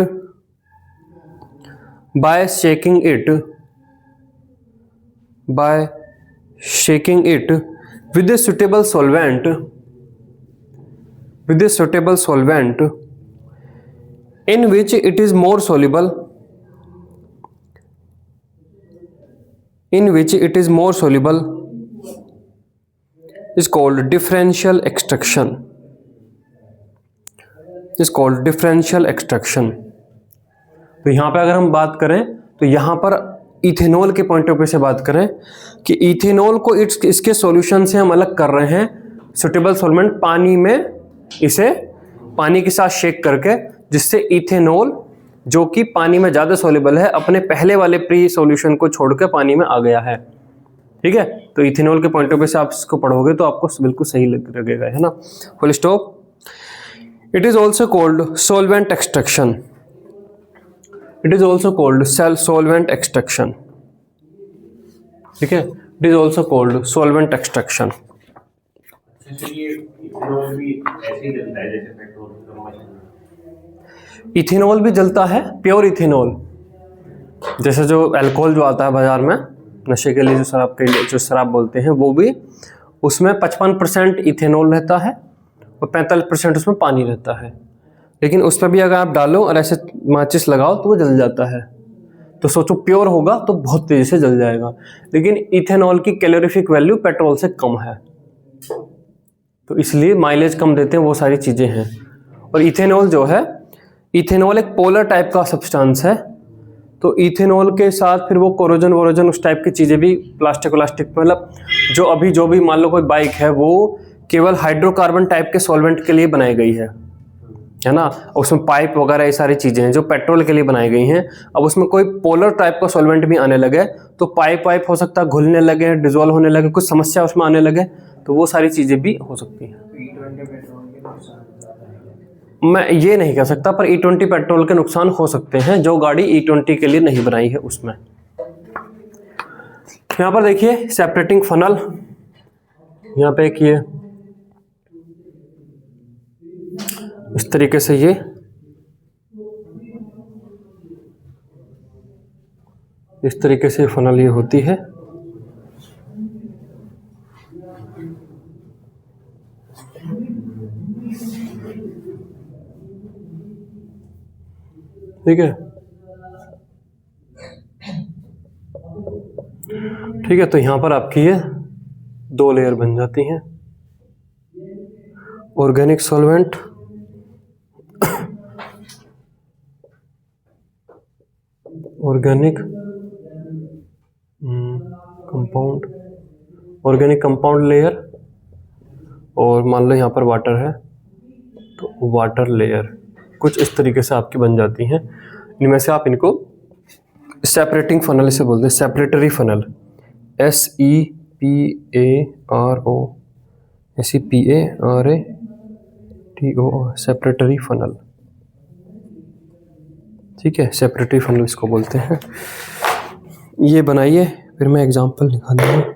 with a suitable solvent in which it is more soluble is called differential extraction तो यहाँ पे अगर हम बात करें तो यहाँ पर इथेनॉल के पॉइंट ऑफ व्यू से बात करें कि इथेनॉल को इसके सॉल्यूशन से हम अलग कर रहे हैं सुटेबल सॉल्वेंट पानी में, इसे पानी के साथ शेक करके, जिससे इथेनॉल जो कि पानी में ज़्यादा सॉल्युबल है अपने पहले वाले प्री सॉल्यूशन को छोड़कर पानी में आ गया है। ठीक है, तो इथेनॉल के पॉइंट ऑफ व्यू से आप इसको पढ़ोगे तो आपको बिल्कुल सही लगेगा, है ना। Full stop. It is also called solvent extraction. ठीक है, it is also called solvent extraction. Ethanol भी जलता है, प्योर इथेनॉल, जैसे जो अल्कोहल जो आता है बाजार में नशे के लिए, जो शराब बोलते हैं, वो भी उसमें 55% इथेनॉल रहता है और 45% उसमें पानी रहता है। लेकिन उसमें भी अगर आप डालो और ऐसे माचिस लगाओ तो वो जल जाता है। तो सोचो प्योर होगा तो बहुत तेजी से जल जाएगा, लेकिन इथेनॉल की कैलोरीफिक वैल्यू पेट्रोल से कम है, तो इसलिए माइलेज कम देते हैं, वो सारी चीज़ें हैं। और इथेनॉल जो है, इथेनॉल एक पोलर टाइप का सब्सटेंस है, तो इथेनॉल के साथ फिर वो कोरोजन वोरोजन उस टाइप की चीज़ें भी, प्लास्टिक मतलब जो भी मान लो कोई बाइक है वो केवल हाइड्रोकार्बन टाइप के सॉल्वेंट के लिए बनाई गई है ना। उसमें पाइप वगैरह ये सारी चीज़ें हैं जो पेट्रोल के लिए बनाई गई हैं। अब उसमें कोई पोलर टाइप का सॉल्वेंट भी आने लगे तो पाइप हो सकता है घुलने लगे, डिजोल्व होने लगे, कुछ समस्या उसमें आने लगे, तो वो सारी चीज़ें भी हो सकती हैं। मैं ये नहीं कह सकता, पर E20 पेट्रोल के नुकसान हो सकते हैं जो गाड़ी E20 के लिए नहीं बनाई है उसमें। यहाँ पर देखिए सेपरेटिंग फनल, यहाँ पे एक ये इस तरीके से इस तरीके से फनल ये होती है। ठीक है, तो यहाँ पर आपकी ये 2 लेयर बन जाती हैं। Organic solvent, organic compound layer, और मान लो यहाँ पर वाटर है तो वाटर लेयर, कुछ इस तरीके से आपकी बन जाती हैं। इनमें से आप इनको सेपरेटिंग फनल इसे बोलते हैं, सेपरेटरी फनल, SEPARO, सेपरेटरी फनल। ठीक है, सेपरेटरी फनल इसको बोलते हैं। ये बनाइए, फिर मैं एग्जांपल दिखा दूँगा।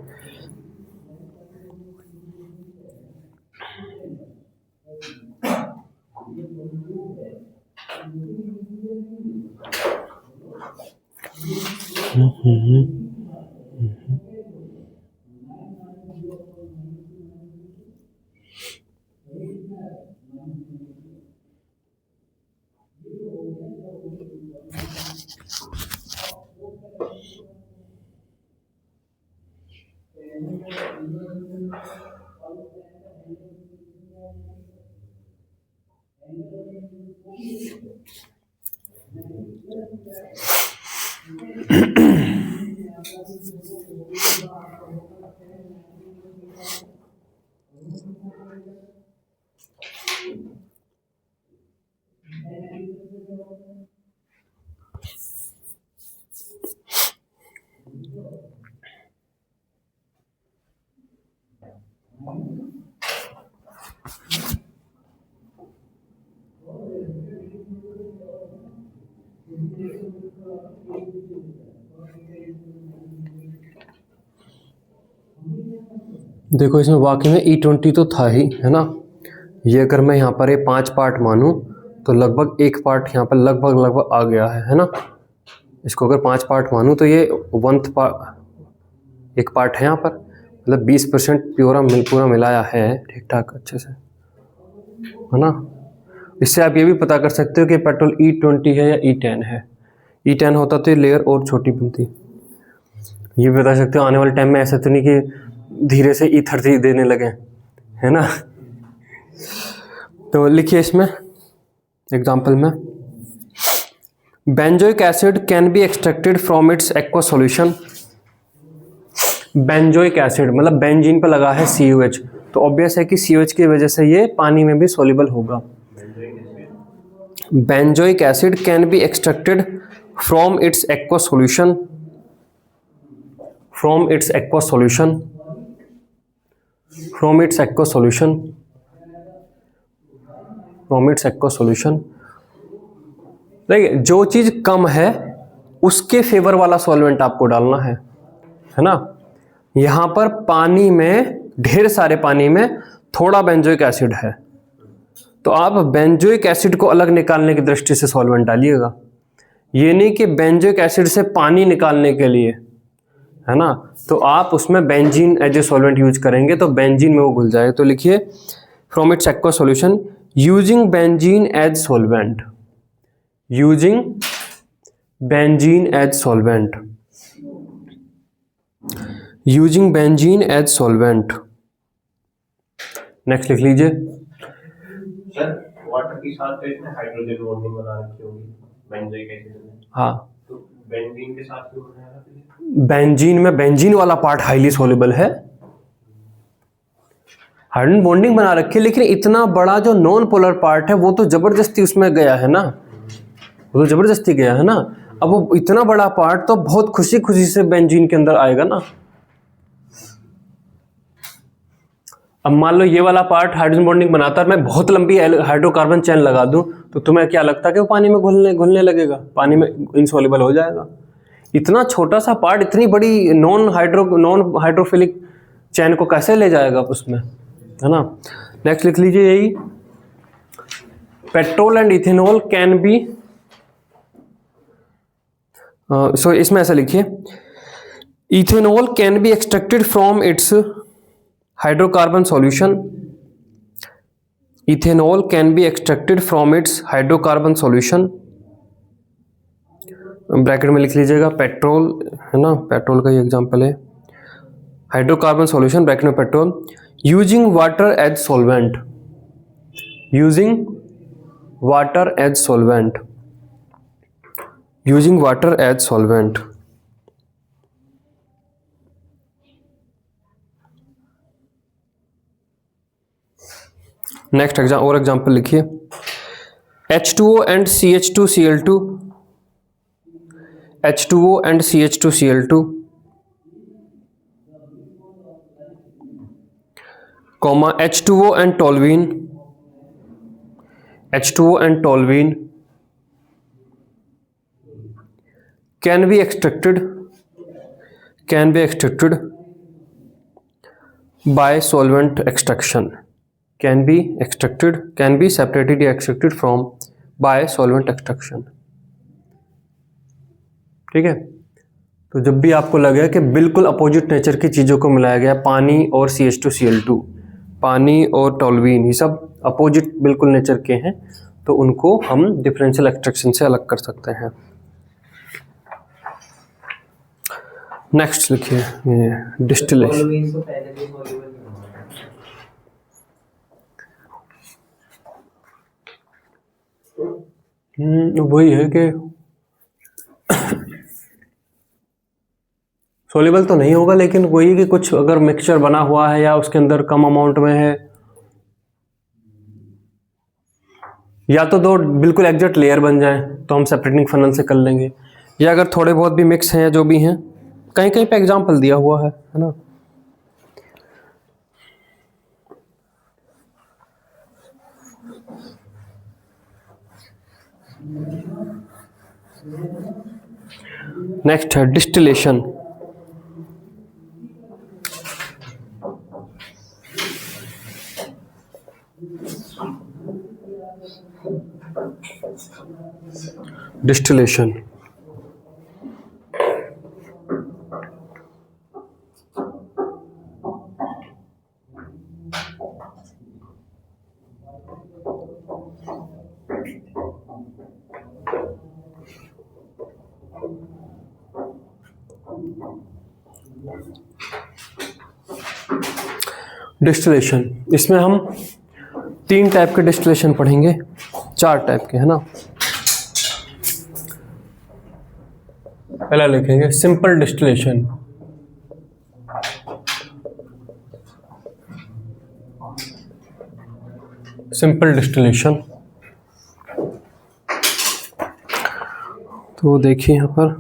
देखो इसमें वाकई में E20 तो था ही, है ना। ये अगर मैं यहाँ पर ये 5 पार्ट मानूं तो लगभग एक पार्ट यहाँ पर लगभग आ गया है ना। इसको अगर 5 पार्ट मानूं तो ये 1th पार्ट एक पार्ट है यहाँ पर, मतलब 20% पूरा मिलाया है ठीक ठाक अच्छे से, है ना। इससे आप ये भी पता कर सकते हो कि पेट्रोल E20 है या E10 है। E10 होता तो ये लेयर और छोटी बनती। ये भी बता सकते हो आने वाले टाइम में ऐसा तो नहीं कि धीरे से E30 देने लगे, है ना। तो लिखिए इसमें एग्जाम्पल में, benzoic acid can be extracted from its aqua solution. Benzoic acid मतलब बेंजीन पर लगा है COH, तो ऑब्वियस है कि COH की वजह से ये पानी में भी सॉल्युबल होगा। Benzoic acid can be extracted from its aqua solution, from its aqua solution, from its aqua solution, from its aqua solution. देखिए जो चीज कम है उसके फेवर वाला सॉल्वेंट आपको डालना है ना। यहां पर पानी में, ढेर सारे पानी में थोड़ा बेंजोइक एसिड है, तो आप बेंजोइक एसिड को अलग निकालने की दृष्टि से सॉल्वेंट डालिएगा। ये नहीं कि बेंजोइक एसिड से पानी निकालने के लिए, है ना, तो आप उसमें benzene as a solvent use करेंगे तो बेंजीन में वो घुल जाएगा। तो लिखिए from its aqua solution using benzene as solvent, using benzene as solvent, using benzene as solvent. Next लिख लीजिए। सर वाटर के साथ तो इसमें हाइड्रोजन बॉन्डिंग बना रखी होगी बेंजोइक एसिड में, हाँ, तो बेंजीन के साथ क्यों बनाया? बेंजीन में बेंजीन वाला पार्ट हाईली सॉल्युबल है, हाइड्रोजन बॉन्डिंग बना रखी है, लेकिन इतना बड़ा जो नॉन पोलर पार्ट है वो तो जबरदस्ती उसमें गया है ना, वो तो जबरदस्ती गया है ना। अब वो इतना बड़ा पार्ट तो बहुत खुशी खुशी से बेंजीन के अंदर आएगा ना। अब मान लो ये वाला पार्ट हाइड्रोजन बॉन्डिंग बनाता है, मैं बहुत लंबी हाइड्रोकार्बन चेन लगा दूं तो तुम्हें क्या लगता है कि वो पानी में घुलने लगेगा, पानी में इनसॉल्युबल हो जाएगा। इतना छोटा सा पार्ट इतनी बड़ी नॉन हाइड्रोफिलिक चैन को कैसे ले जाएगा उसमें, है ना। नेक्स्ट लिख लीजिए यही, petrol and ethanol can be, so इसमें ऐसा लिखिए, ethanol can be extracted from its hydrocarbon solution, ethanol can be extracted from its hydrocarbon solution. Bracket में लिख लीजिएगा पेट्रोल, है ना, पेट्रोल का ये एग्जांपल है, हाइड्रोकार्बन सॉल्यूशन ब्रैकेट में petrol, using water as solvent, using water as solvent, using water as solvent. Next और एग्जांपल लिखिए, H2O and CH2Cl2, H2O and CH2Cl2, comma H2O and toluene, H2O and toluene can be extracted by solvent extraction, can be separated या extracted from by solvent extraction। ठीक है, तो जब भी आपको लगे कि बिल्कुल अपोजिट नेचर की चीज़ों को मिलाया गया, पानी और CH2Cl2, पानी और टोल्यूइन, ये सब अपोजिट बिल्कुल नेचर के हैं, तो उनको हम डिफरेंशियल एक्सट्रैक्शन से अलग कर सकते हैं। नेक्स्ट लिखिए डिस्टिलेशन, टोल्यूइन तो पहले भी सॉल्युबल नहीं होता। वही है कि सोल्यूबल तो नहीं होगा, लेकिन वही है कि कुछ अगर मिक्सचर बना हुआ है या उसके अंदर कम अमाउंट में है, या तो दो बिल्कुल एग्जैक्ट लेयर बन जाए तो हम सेपरेटिंग फनल से कर लेंगे, या अगर थोड़े बहुत भी मिक्स हैं या जो भी हैं, कहीं कहीं पे एग्जांपल दिया हुआ है ना। नेक्स्ट है डिस्टिलेशन। डिस्टिलेशन डिस्टिलेशन इसमें हम 3 टाइप के डिस्टिलेशन पढ़ेंगे, 4 टाइप के, है ना। पहला लिखेंगे सिंपल डिस्टिलेशन। सिंपल डिस्टिलेशन तो देखिए यहाँ पर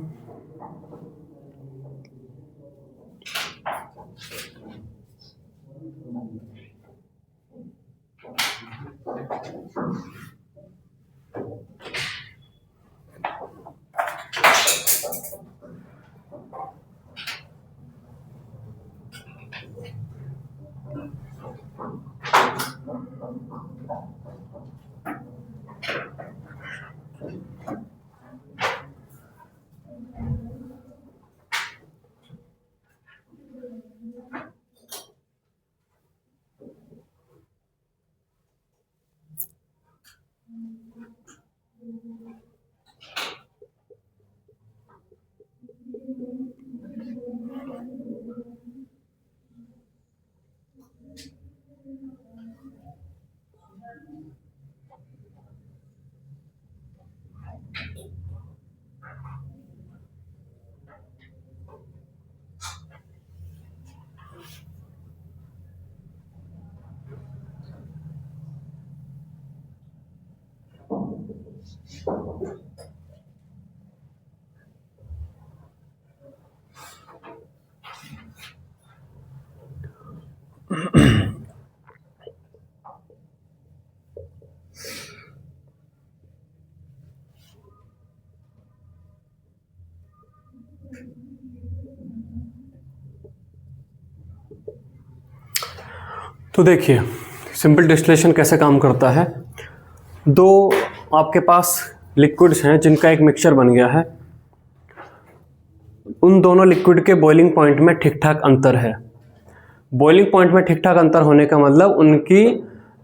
तो देखिए सिंपल डिस्टिलेशन कैसे काम करता है। दो आपके पास लिक्विड्स हैं जिनका एक मिक्सचर बन गया है, उन दोनों लिक्विड के बॉइलिंग पॉइंट में ठीक ठाक अंतर है। बॉइलिंग पॉइंट में ठीक ठाक अंतर होने का मतलब उनकी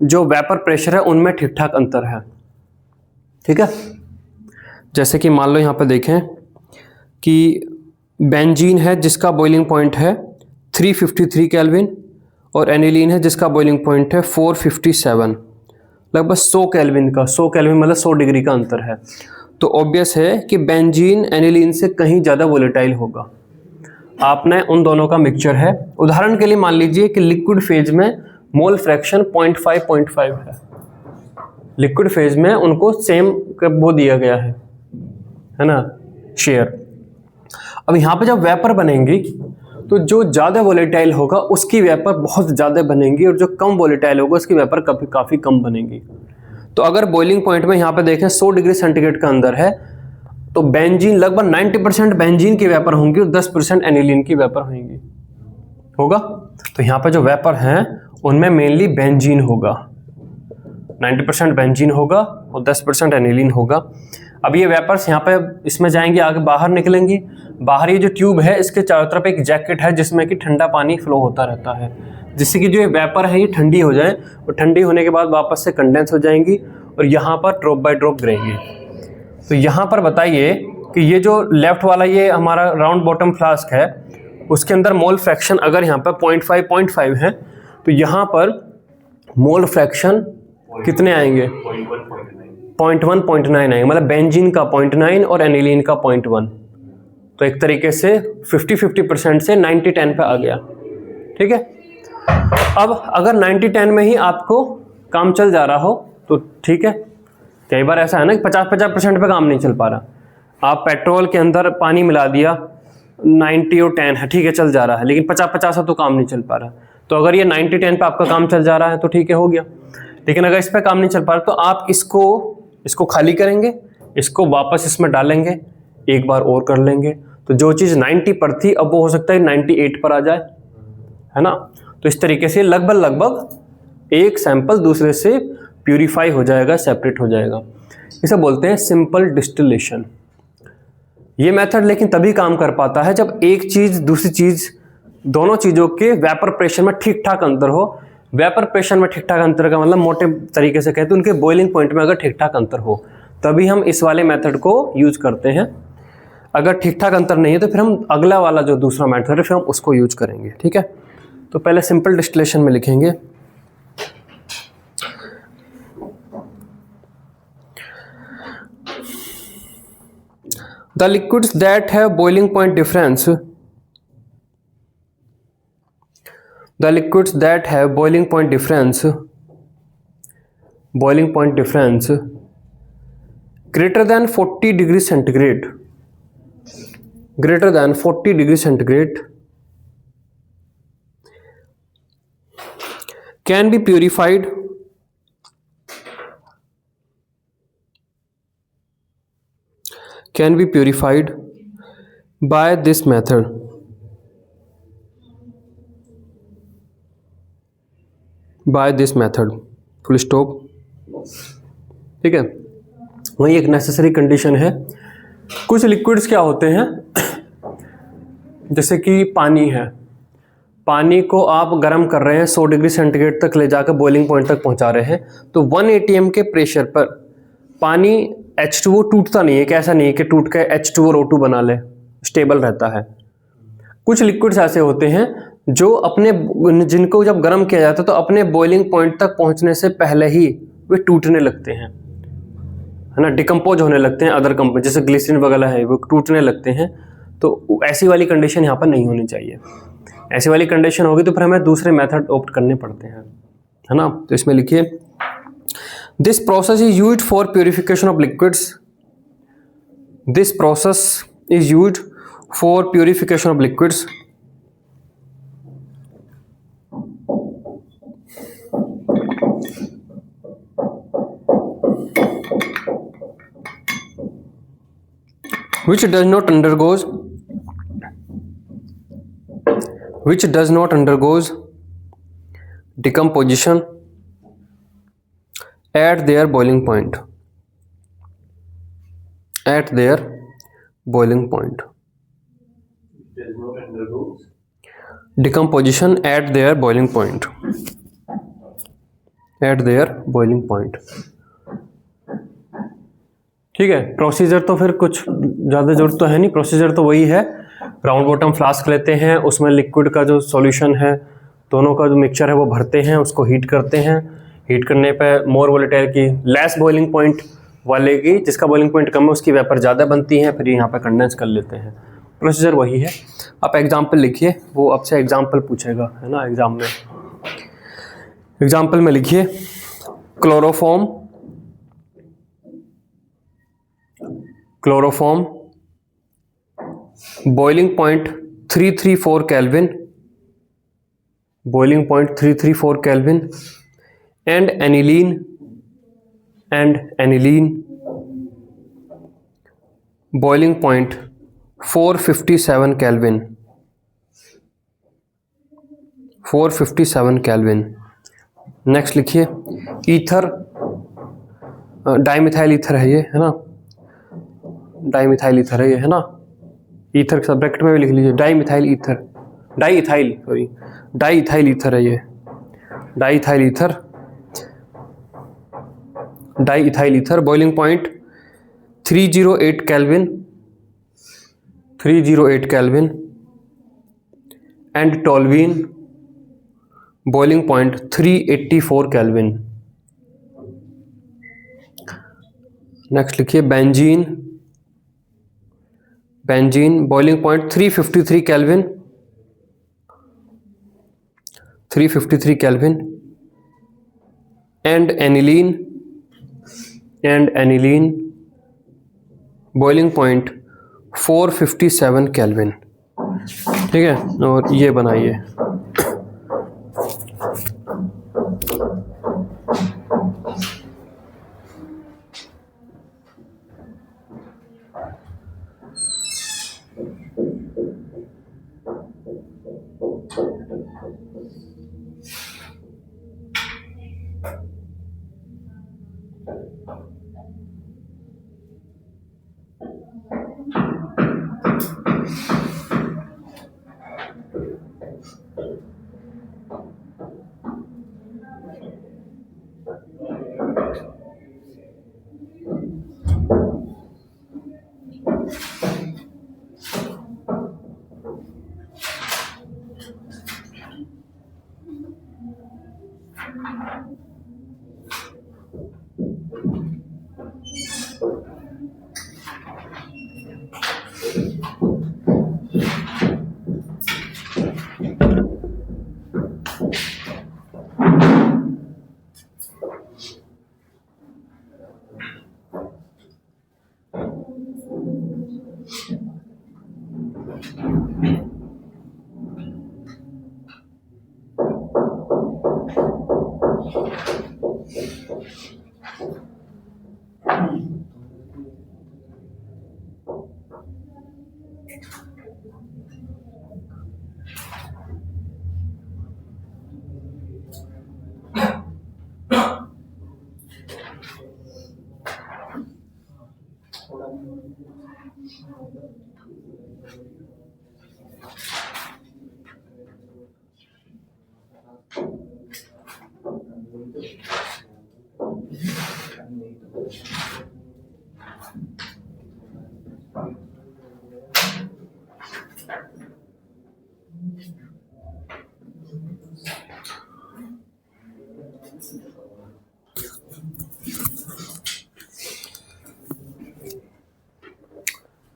जो वेपर प्रेशर है उनमें ठीक ठाक अंतर है, ठीक है। जैसे कि मान लो यहाँ पे देखें कि बेंजीन है जिसका बॉइलिंग पॉइंट है 353 केल्विन और एनिलीन है जिसका बॉइलिंग पॉइंट है 457, लगभग 100 केल्विन का, 100 केल्विन मतलब 100 डिग्री का अंतर है। तो ऑब्वियस है कि बेंजीन एनिलीन से कहीं ज़्यादा वोलेटाइल होगा। आपने उन दोनों का मिक्सचर है, उदाहरण के लिए मान लीजिए कि लिक्विड फेज में मोल फ्रैक्शन 0.5 है, लिक्विड फेज में उनको सेम वो दिया गया है ना, शेयर। अब यहाँ पे जब वेपर बनेंगी तो जो ज़्यादा वोलेटाइल होगा उसकी वेपर बहुत ज़्यादा बनेंगी और जो कम वोलेटाइल होगा उसकी वेपर काफ़ी कम बनेगी। तो अगर बॉइलिंग पॉइंट में यहाँ पे देखें 100 डिग्री सेंटीग्रेड का अंदर है तो बेंजीन लगभग 90% बेंजीन की वेपर होंगी और 10% एनिलीन की वेपर होंगी, होगा। तो यहाँ पे जो वेपर हैं उनमें मेनली बेंजीन होगा, 90% बेंजीन होगा और 10% एनिलीन होगा। अब ये वेपर्स यहाँ पे इसमें जाएंगी, आगे बाहर निकलेंगी। बाहर ये जो ट्यूब है इसके चारों तरफ एक जैकेट है जिसमें कि ठंडा पानी फ्लो होता रहता है, जिससे कि जो ये वेपर है ये ठंडी हो जाए और ठंडी होने के बाद वापस से कंडेंस हो जाएंगी और यहाँ पर ड्रॉप बाय ड्रॉप गिरेंगी। तो यहाँ पर बताइए कि ये जो लेफ्ट वाला ये हमारा राउंड बॉटम फ्लास्क है उसके अंदर मोल फ्रैक्शन अगर यहाँ पर 0.5 है तो यहाँ पर मोल फ्रैक्शन कितने आएंगे, 0.1 0.9 आएगा, मतलब बेंजीन का 0.9 और एनिलीन का 0.1। तो एक तरीके से 50-50% से 90-10 पे आ गया। ठीक है, अब अगर 90-10 में ही आपको काम चल जा रहा हो तो ठीक है। कई बार ऐसा है ना कि 50-50% पे काम नहीं चल पा रहा, आप पेट्रोल के अंदर पानी मिला दिया, 90 और 10 है, ठीक है चल जा रहा है, लेकिन 50-50 है तो काम नहीं चल पा रहा। तो अगर ये 90-10 पे आपका काम चल जा रहा है तो ठीक है, हो गया। लेकिन अगर इस पे काम नहीं चल पा रहा तो आप इसको खाली करेंगे, इसको वापस इसमें डालेंगे, एक बार और कर लेंगे, तो जो चीज़ 90 पर थी अब वो हो सकता है 98 पर आ जाए, है ना। तो इस तरीके से लगभग एक सैंपल दूसरे से प्यूरिफाई हो जाएगा, सेपरेट हो जाएगा। इसे बोलते हैं सिंपल डिस्टिलेशन। ये मेथड लेकिन तभी काम कर पाता है जब एक चीज़ दूसरी चीज़, दोनों चीज़ों के वेपर प्रेशर में ठीक ठाक अंतर हो। वेपर प्रेशर में ठीक ठाक अंतर का मतलब मोटे तरीके से कहते हैं उनके बॉइलिंग पॉइंट में अगर ठीक ठाक अंतर हो, तभी हम इस वाले मेथड को यूज करते हैं। अगर ठीक ठाक अंतर नहीं है तो फिर हम अगला वाला जो दूसरा मेथड है फिर हम उसको यूज करेंगे। ठीक है, तो पहले सिंपल डिस्टिलेशन में लिखेंगे the liquids that have boiling point difference, the liquids that have boiling point difference greater than 40 degrees centigrade, greater than 40 degrees centigrade can be purified by this method, full stop. ठीक है, वही एक नेसेसरी कंडीशन है। कुछ लिक्विड्स क्या होते हैं, जैसे कि पानी है, पानी को आप गर्म कर रहे हैं, 100 डिग्री सेंटीग्रेड तक ले जाकर बॉइलिंग पॉइंट तक पहुंचा रहे हैं, तो 1 atm के प्रेशर पर पानी H2O टूटता नहीं है, कि ऐसा नहीं है कि टूट के H2 और O2 बना ले, स्टेबल रहता है। कुछ लिक्विड्स ऐसे होते हैं जो जिनको जब गर्म किया जाता है तो अपने बॉइलिंग पॉइंट तक पहुंचने से पहले ही वे टूटने लगते हैं, है ना, डिकम्पोज होने लगते हैं। अदर कंपाउंड जैसे ग्लिसरीन वगैरह है वो टूटने लगते हैं। तो ऐसी वाली कंडीशन यहाँ पर नहीं होनी चाहिए। ऐसी वाली कंडीशन होगी तो फिर हमें दूसरे मेथड ऑप्ट करने पड़ते हैं, है ना। तो इसमें लिखिए this process is used for purification of liquids, this process is used for purification of liquids which does not undergoes decomposition at their boiling point, does not undergo decomposition at their boiling point, ठीक है। प्रोसीजर तो फिर कुछ ज़्यादा जरूरत तो है नहीं, प्रोसीजर तो वही है। राउंड बॉटम फ्लास्क लेते हैं, उसमें लिक्विड का जो सॉल्यूशन है, दोनों का जो मिक्सचर है वो भरते हैं, उसको हीट करते हैं। हीट करने पे मोर वोलेटाइल की लेस बॉइलिंग पॉइंट वाले की, जिसका बॉइलिंग पॉइंट कम है उसकी वेपर ज़्यादा बनती है, फिर यहाँ पे कंडेंस कर लेते हैं। प्रोसीजर वही है। आप एग्जाम्पल लिखिए, वो आपसे एग्जाम्पल पूछेगा, है ना, एग्जाम में। एग्जाम्पल में लिखिए chloroform boiling point 334 Kelvin, and aniline boiling point 457 Kelvin। Next लिखिए ईथर, डाइमिथाइल ईथर है ये, है ना, डाइमिथाइल ईथर है ये, है ना। ईथर के साथ ब्रैकेट में भी लिख लीजिए डाइमिथाइल ईथर, डाइइथाइल ईथर है ये, diethyl ether boiling point 308 kelvin and toluene boiling point 384 kelvin. Next लिखिए benzene, benzene boiling point 353 kelvin, 353 kelvin, and aniline, boiling point 457 kelvin. ठीक है, और ये बनाइए।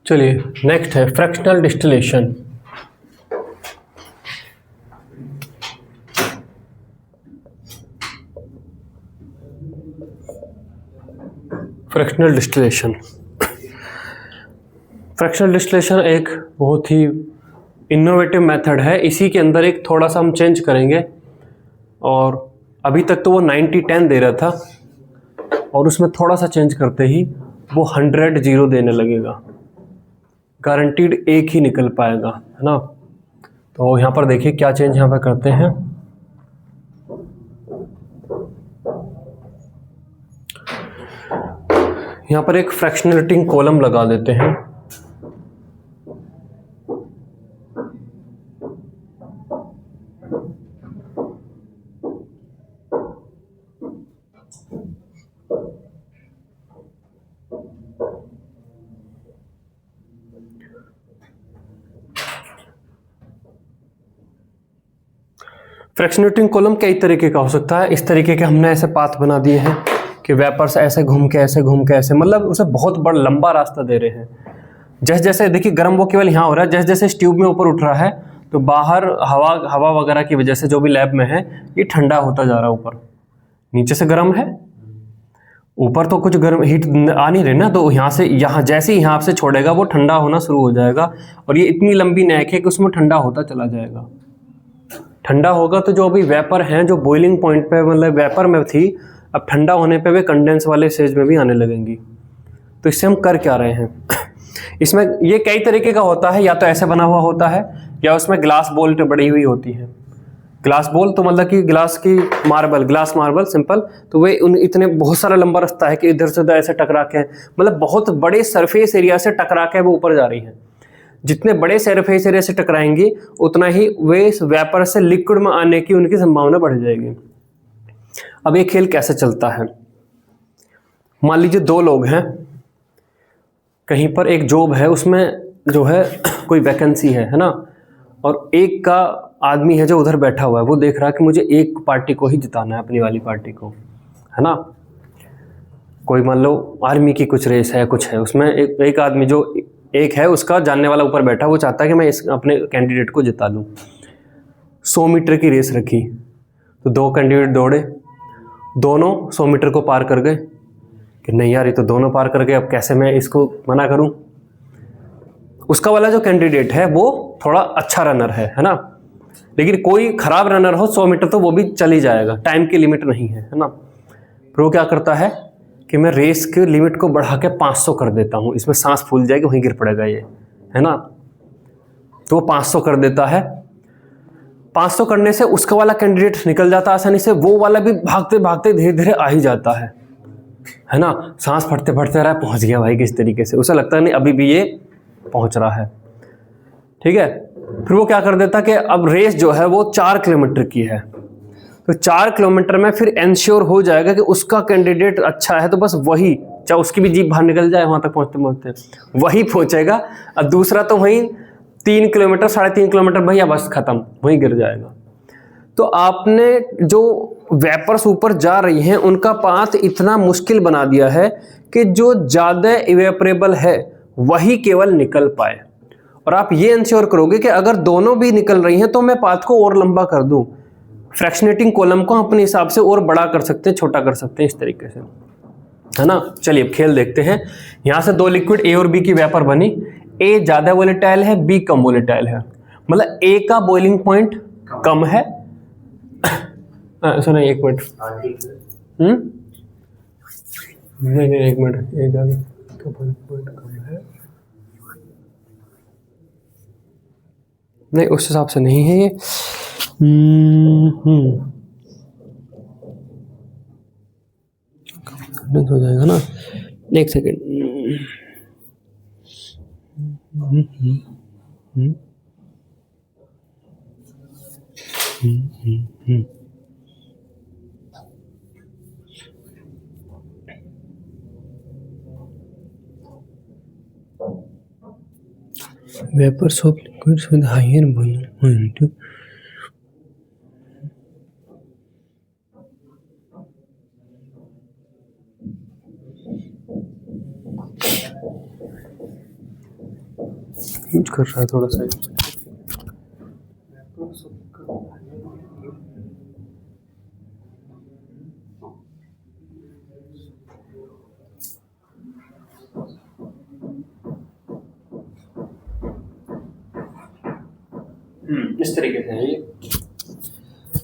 चलिए नेक्स्ट है fractional distillation. Fractional distillation, fractional distillation एक बहुत ही इनोवेटिव मेथड है। इसी के अंदर एक थोड़ा सा हम चेंज करेंगे, और अभी तक तो वो 90-10 दे रहा था, और उसमें थोड़ा सा चेंज करते ही वो 100-0 देने लगेगा। गारंटीड एक ही निकल पाएगा, है ना। तो यहाँ पर देखिए क्या चेंज यहाँ पर करते हैं। यहाँ पर एक फ्रैक्शनलिटिंग कॉलम लगा देते हैं। फ्रैक्शनेटिंग कॉलम कई तरीके का हो सकता है। इस तरीके के हमने ऐसे पाथ बना दिए हैं कि वेपर्स ऐसे घूम के ऐसे, मतलब उसे बहुत बड़ा लंबा रास्ता दे रहे हैं। जैसे जैसे देखिए गर्म वो केवल यहाँ हो रहा है, जैसे जैसे इस ट्यूब में ऊपर उठ रहा है तो बाहर हवा वगैरह की वजह से जो भी लैब में है ये ठंडा होता जा रहा है। ऊपर नीचे से गर्म है, ऊपर तो कुछ गर्म हीट आ नहीं रही ना, तो यहाँ से यहाँ जैसे ही यहाँ से छोड़ेगा वो ठंडा होना शुरू हो जाएगा, और ये इतनी लंबी नेक है कि उसमें ठंडा होता चला जाएगा। ठंडा होगा तो जो अभी वेपर हैं जो बॉइलिंग पॉइंट पे मतलब वेपर में थी, अब ठंडा होने पे वे कंडेंस वाले स्टेज में भी आने लगेंगी। तो इससे हम कर क्या रहे हैं इसमें ये कई तरीके का होता है, या तो ऐसे बना हुआ होता है या उसमें ग्लास बॉल बड़ी हुई होती है। ग्लास बॉल तो मतलब कि ग्लास मार्बल सिंपल, तो वे उन इतने बहुत सारा लंबा रास्ता है कि इधर से उधर ऐसे टकरा के, मतलब बहुत बड़े सरफेस एरिया से टकरा के वो ऊपर जा रही है। जितने बड़े सरफेस एरिया से टकराएंगी उतना ही वे इस वेपर से लिक्विड में आने की उनकी संभावना बढ़ जाएगी। अब ये खेल कैसे चलता है, मान लीजिए दो लोग हैं, कहीं पर एक जॉब है, उसमें जो है कोई वैकेंसी है ना, और एक का आदमी है जो उधर बैठा हुआ है, वो देख रहा है कि मुझे एक पार्टी को ही जिताना है, अपनी वाली पार्टी को, है ना। कोई मान लो आर्मी की कुछ रेस है, कुछ है, उसमें एक आदमी जो एक है उसका जानने वाला ऊपर बैठा, वो चाहता है कि मैं इस अपने कैंडिडेट को जिता दूँ। 100 मीटर की रेस रखी, तो 2 कैंडिडेट दौड़े, दोनों 100 मीटर को पार कर गए कि नहीं यार ये तो दोनों पार कर गए, अब कैसे मैं इसको मना करूं। उसका वाला जो कैंडिडेट है वो थोड़ा अच्छा रनर है ना, लेकिन कोई खराब रनर हो 100 मीटर तो वो भी चली जाएगा, टाइम की लिमिट नहीं है ना। फिर वो क्या करता है कि मैं रेस के लिमिट को बढ़ा के 500 कर देता हूँ, इसमें सांस फूल जाएगी, वहीं गिर पड़ेगा ये, है ना। तो वो 500 कर देता है। 500 करने से उसका वाला कैंडिडेट निकल जाता आसानी से, वो वाला भी भागते भागते धीरे धीरे आ ही जाता है ना। सांस फटते फटते रहा, पहुंच गया भाई किस तरीके से, उसे लगता नहीं अभी भी ये पहुंच रहा है, ठीक है। फिर वो क्या कर देता कि अब रेस जो है वो 4 किलोमीटर की है, तो 4 किलोमीटर में फिर इंश्योर हो जाएगा कि उसका कैंडिडेट अच्छा है, तो बस वही, चाहे उसकी भी जीभ बाहर निकल जाए वहां तक पहुंचते पहुंचते, वही पहुंचेगा। और दूसरा तो वहीं 3 किलोमीटर 3.5 किलोमीटर भैया बस खत्म, वहीं गिर जाएगा। तो आपने जो वेपर्स ऊपर जा रही हैं उनका पाथ इतना मुश्किल बना दिया है कि जो ज़्यादा इवेपरेबल है वही केवल निकल पाए। और आप ये इंश्योर करोगे कि अगर दोनों भी निकल रही हैं तो मैं पाथ को और लंबा कर दूं। फ्रैक्शनेटिंग कॉलम को अपने हिसाब से और बड़ा कर सकते हैं, छोटा कर सकते हैं, इस तरीके से, है ना। चलिए अब खेल देखते हैं। यहां से 2 लिक्विड ए और बी की वेपर बनी। ए ज्यादा वोलेटाइल है, बी कम वोलेटाइल है, मतलब ए का बॉइलिंग पॉइंट कम है। सुनो एक मिनट, नहीं एक मिनट, ए ज्यादा का बॉइलिंग पॉइंट कम है, नहीं उस हिसाब से नहीं है ये। हो जाएगा ना, एक second. Vapors of liquids with higher boiling point use कर रहा है थोड़ा सा। इस तरीके से है ये।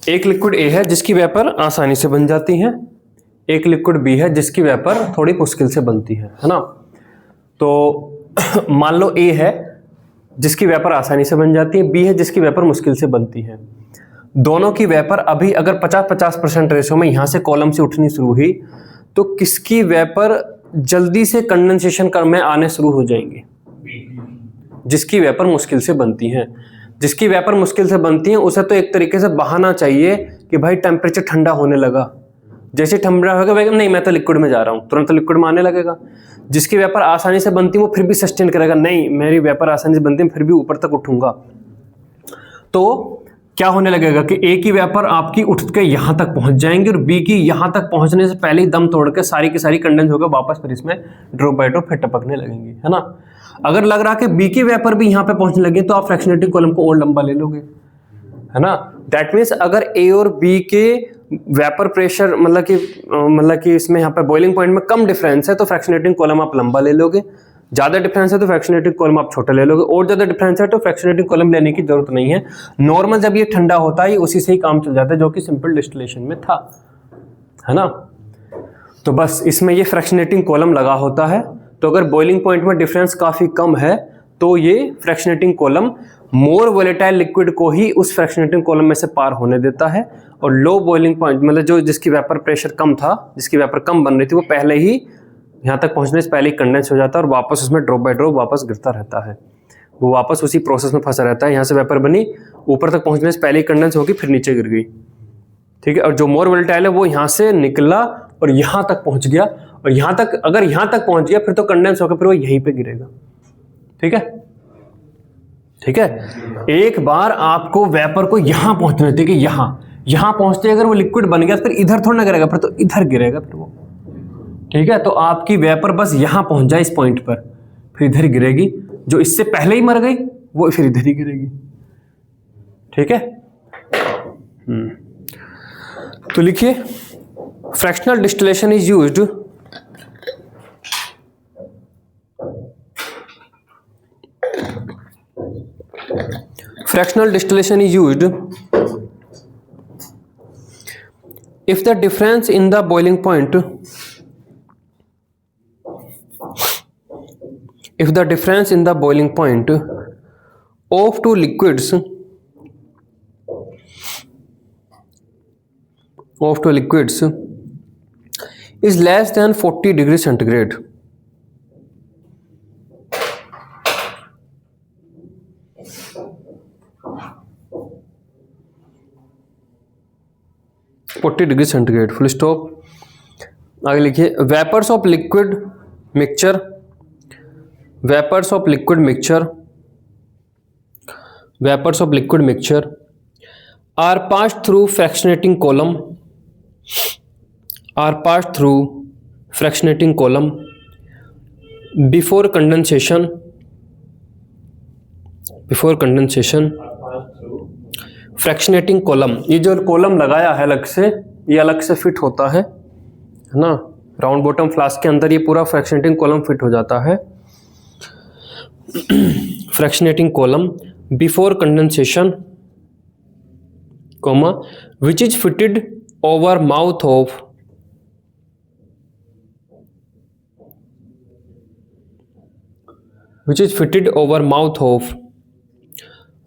एक लिक्विड ए है जिसकी वेपर आसानी से बन जाती है, एक लिक्विड बी है जिसकी वेपर थोड़ी मुश्किल से बनती है ना। तो मान लो ए है जिसकी वेपर आसानी से बन जाती है, बी है जिसकी वेपर मुश्किल से बनती है। दोनों की वेपर अभी अगर 50-50% रेशो में यहां से कॉलम से उठनी शुरू हुई तो किसकी वेपर जल्दी से कंडेंसेशन में आने शुरू हो जाएंगी? जिसकी वेपर मुश्किल से बनती है। जिसकी वेपर मुश्किल से बनती है उसे तो एक तरीके से बहाना चाहिए कि भाई टेम्परेचर ठंडा होने लगा। जैसे ठंडा होगा भाई नहीं मैं तो लिक्विड में जा रहा हूँ, तुरंत लिक्विड में आने लगेगा। जिसकी वेपर आसानी से बनती है वो फिर भी सस्टेन करेगा, नहीं मेरी वेपर आसानी से बनती है फिर भी ऊपर तक उठूंगा। तो क्या होने लगेगा कि ए की वेपर आपकी उठ के यहां तक पहुंच जाएंगी और बी की यहां तक पहुंचने से पहले ही दम तोड़ के सारी की सारी कंडेंस होकर वापस फिर इसमें ड्रॉप बाय ड्रॉप फिर टपकने लगेंगी, है ना। अगर लग रहा कि बी की वेपर भी यहां पे पहुंचने लगे तो आप फ्रैक्शनेटिंग कॉलम को और लंबा ले लोगे, है ना। दैट मीन्स अगर ए और बी के वेपर प्रेशर मतलब कि इसमें यहाँ पे बॉइलिंग पॉइंट में कम डिफरेंस है तो फ्रैक्शनेटिंग कॉलम आप लंबा ले लोगे, ज्यादा डिफरेंस है तो फ्रैक्शनेटिंग कॉलम आप छोटा ले लोगे, और ज्यादा डिफरेंस है तो फ्रैक्शनेटिंग कॉलम लेने की जरूरत नहीं है। नॉर्मल जब ये ठंडा होता है उसी से ही काम चल जाता है जो कि सिंपल डिस्टिलेशन में था, है ना। तो बस इसमें ये फ्रैक्शनेटिंग कॉलम लगा होता है। तो अगर बॉइलिंग पॉइंट में डिफरेंस काफी कम है तो ये फ्रैक्शनेटिंग कॉलम मोर वोलेटाइल लिक्विड को ही उस फ्रैक्शनेटिंग कॉलम में से पार होने देता है, और लो बॉइलिंग पॉइंट मतलब जो जिसकी वेपर प्रेशर कम था, जिसकी वेपर कम बन रही थी, वो पहले ही यहाँ तक पहुँचने से पहले ही कंडेंस हो जाता है और वापस उसमें ड्रॉप बाय ड्रॉप वापस गिरता रहता है। वो वापस उसी प्रोसेस में फंसा रहता है। यहाँ से वेपर बनी, ऊपर तक पहुँचने से पहले ही कंडेंस होगी, फिर नीचे गिर गई, ठीक है। और जो मोर वोलेटाइल है वो यहाँ से निकला और यहाँ तक पहुँच गया, और यहाँ तक अगर यहाँ तक पहुँच गया फिर तो कंडेंस होकर फिर वो यहीं पे गिरेगा, ठीक है, ठीक है। एक बार आपको वेपर को यहां पहुंचने देते कि यहां पहुंचते अगर वो लिक्विड बन गया तो फिर इधर थोड़ा ना गिरेगा, फिर तो इधर गिरेगा फिर वो, ठीक है, तो आपकी वेपर बस यहां पहुंच जाए इस पॉइंट पर, फिर इधर गिरेगी। जो इससे पहले ही मर गई वो फिर इधर ही गिरेगी। ठीक है। तो लिखिए fractional distillation is used fractional distillation is used if the difference in the boiling point of two liquids is less than 40 degrees centigrade. Full stop. आगे लिखिए vapours of liquid mixture are passed through fractionating column before condensation fractionating column, ये जो कॉलम लगाया है अलग से, ये अलग से फिट होता है ना। राउंड बॉटम फ्लास्क के अंदर ये पूरा फ्रैक्शनेटिंग कॉलम फिट हो जाता है। Fractionating column before condensation comma which is fitted over mouth of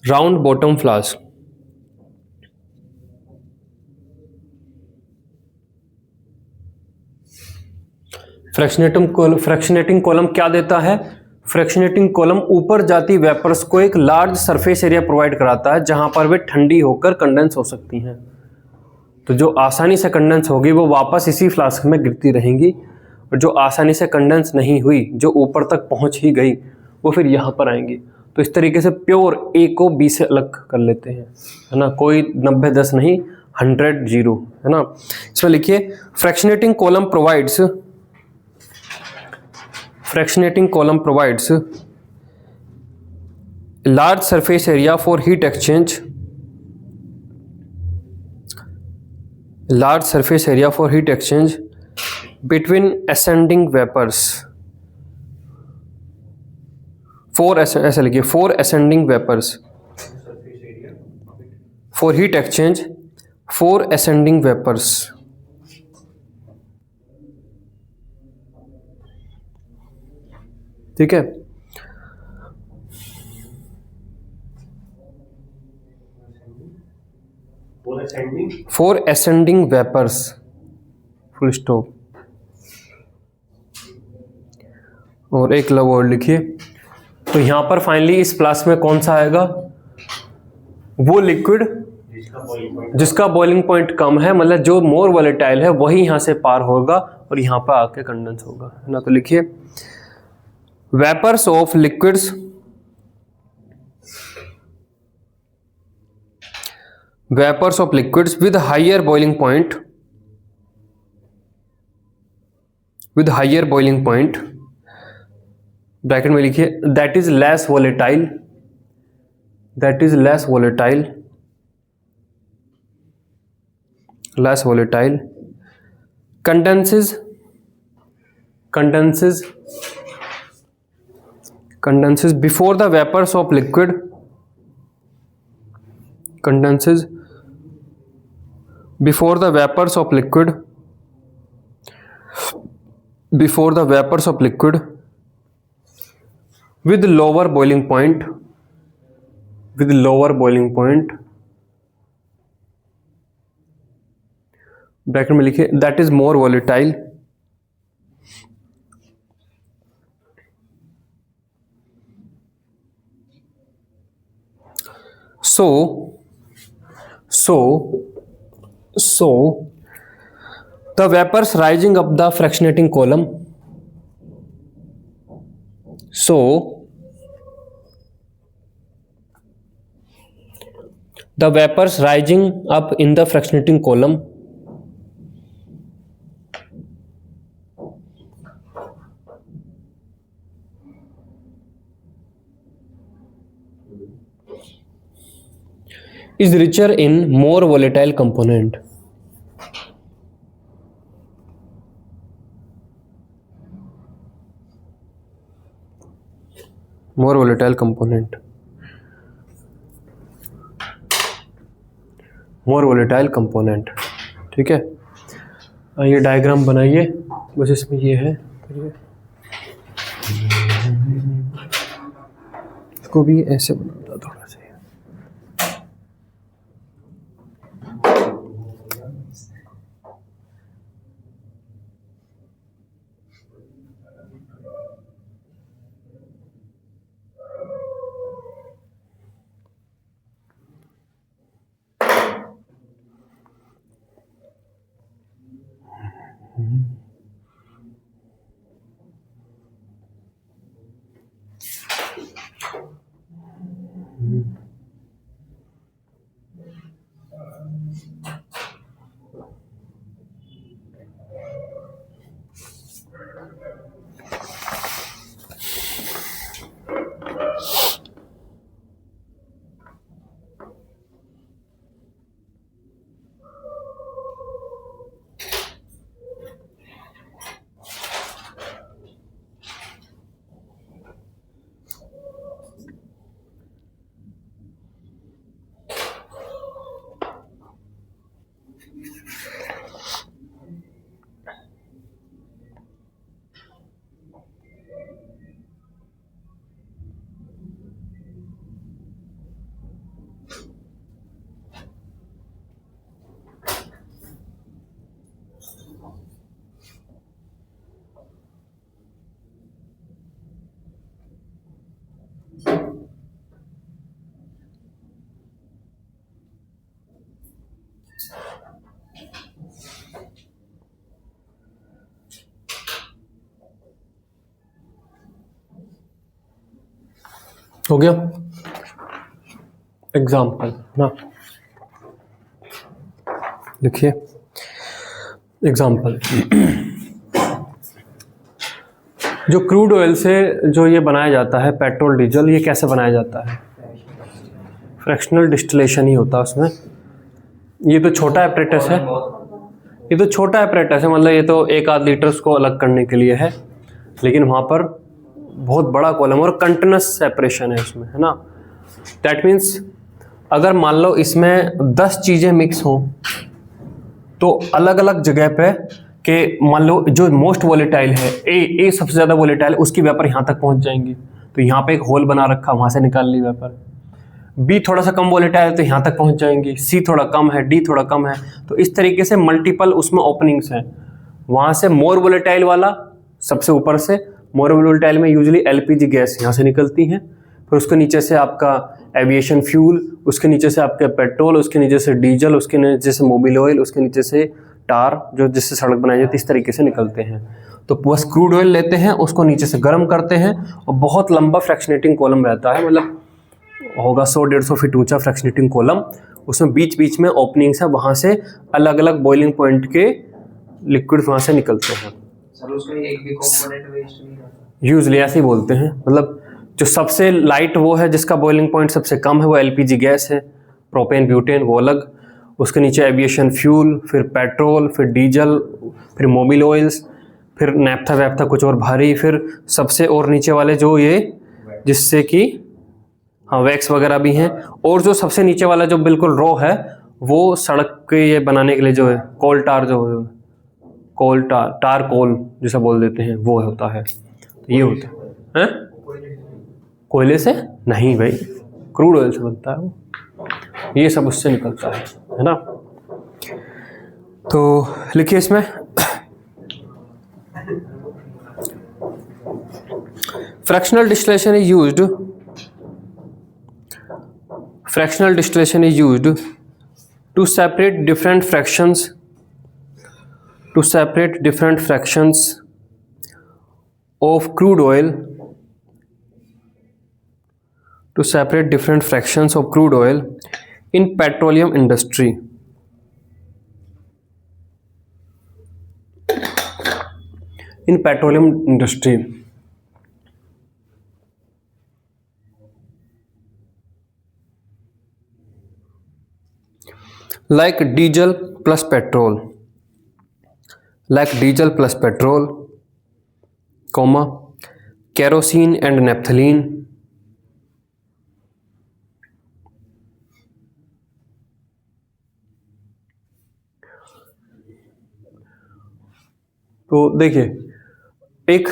round bottom flask. Fractionating column क्या देता है? फ्रैक्शनेटिंग कॉलम ऊपर जाती वेपर्स को एक लार्ज सरफेस एरिया प्रोवाइड कराता है जहां पर वे ठंडी होकर कंडेंस हो सकती हैं। तो जो आसानी से कंडेंस होगी वो वापस इसी फ्लास्क में गिरती रहेंगी, और जो आसानी से कंडेंस नहीं हुई, जो ऊपर तक पहुंच ही गई, वो फिर यहाँ पर आएंगी। तो इस तरीके से प्योर ए को बी से अलग कर लेते हैं, है ना। कोई 90-10 नहीं, 100-0, है ना। इसमें लिखिए fractionating column provides large surface area for heat exchange between ascending vapors for ascending vapors for heat exchange for ascending vapors। ठीक है। For ascending vapours full stop. और एक लव वर्ड लिखिए। तो यहां पर फाइनली इस फ्लास्क में कौन सा आएगा? वो लिक्विड जिसका बॉइलिंग पॉइंट कम है, मतलब जो मोर वोलेटाइल है, वही यहां से पार होगा और यहां पर आके कंडेंस होगा, है ना। तो लिखिए vapours of liquids with higher boiling point bracket में लिखिए that is less volatile condenses before the vapors of liquid with lower boiling point bracket में लिखिए that is more volatile so the vapors rising up the fractionating column the vapors rising up in the fractionating column is richer in more volatile component. More volatile component. More volatile component. ठीक है, ये डायग्राम बनाइए, बस इसमें ये है, इसको भी ऐसे बनाता थोड़ा सा। हो गया एग्जाम्पल ना, लिखिए एग्जाम्पल। जो क्रूड ऑयल से जो ये बनाया जाता है पेट्रोल डीजल, ये कैसे बनाया जाता है? फ्रैक्शनल डिस्टिलेशन ही होता है उसमें। ये तो छोटा एपरेटस है, ये तो छोटा एपरेटस है, मतलब ये तो 1-8 लीटर को अलग करने के लिए है, लेकिन वहाँ पर बहुत बड़ा कॉलम और कंटिन्यूस सेपरेशन है इसमें, है ना। दैट मीन्स अगर मान लो इसमें 10 चीज़ें मिक्स हों तो अलग अलग जगह पे के मान लो जो मोस्ट वोलेटाइल है ए सबसे ज़्यादा वोलेटाइल, उसकी वेपर यहाँ तक पहुँच जाएंगी, तो यहाँ पे एक होल बना रखा, वहाँ से निकाल ली वेपर। बी थोड़ा सा कम वोलेटाइल है तो यहाँ तक पहुँच जाएंगी, सी थोड़ा कम है, डी थोड़ा कम है, तो इस तरीके से मल्टीपल उसमें ओपनिंग्स हैं। वहाँ से मोर वोलेटाइल वाला सबसे ऊपर से, मोर वोलेटाइल में यूजुअली एलपीजी गैस यहाँ से निकलती हैं, फिर उसके नीचे से आपका एविएशन फ्यूल, उसके नीचे से आपके पेट्रोल, उसके नीचे से डीजल, उसके नीचे से मोबिल ऑयल, उसके नीचे से टार, जो जिससे सड़क बनाई जाती है, इस तरीके से निकलते हैं। तो बस क्रूड ऑयल लेते हैं, उसको नीचे से गर्म करते हैं और बहुत लंबा फ्रैक्शनेटिंग कॉलम रहता है, मतलब होगा 100-150 फीट ऊंचा फ्रैक्शनेटिंग कॉलम। उसमें बीच बीच में ओपनिंग्स है, वहाँ से अलग अलग बॉइलिंग पॉइंट के लिक्विड वहाँ से निकलते हैं। सर उसमें एक भी कंपोनेंट वेस्ट नहीं होता? यूजली ऐसे ही बोलते हैं, मतलब जो सबसे लाइट वो है जिसका बॉइलिंग पॉइंट सबसे कम है, वो एलपीजी गैस है, प्रोपेन ब्यूटेन वो अलग, उसके नीचे एविएशन फ्यूल, फिर पेट्रोल, फिर डीजल, फिर मोबिल ऑयल्स, फिर नैप्था वैप्था कुछ और भारी, फिर सबसे और नीचे वाले जो ये जिससे कि हाँ वैक्स वगैरह भी हैं, और जो सबसे नीचे वाला जो बिल्कुल रॉ है वो सड़क के ये बनाने के लिए जो है कोल टार, जो कोल टार कोल जैसा बोल देते हैं, वो होता है। तो ये होता है कोयले से नहीं भाई, क्रूड ऑयल से बनता है वो, ये सब उससे निकलता है ना। तो लिखिए इसमें fractional distillation is used, fractional distillation is used to separate different fractions of crude oil, in petroleum industry. like diesel plus petrol, like diesel plus petrol, comma, kerosene and naphthalene, तो देखिए एक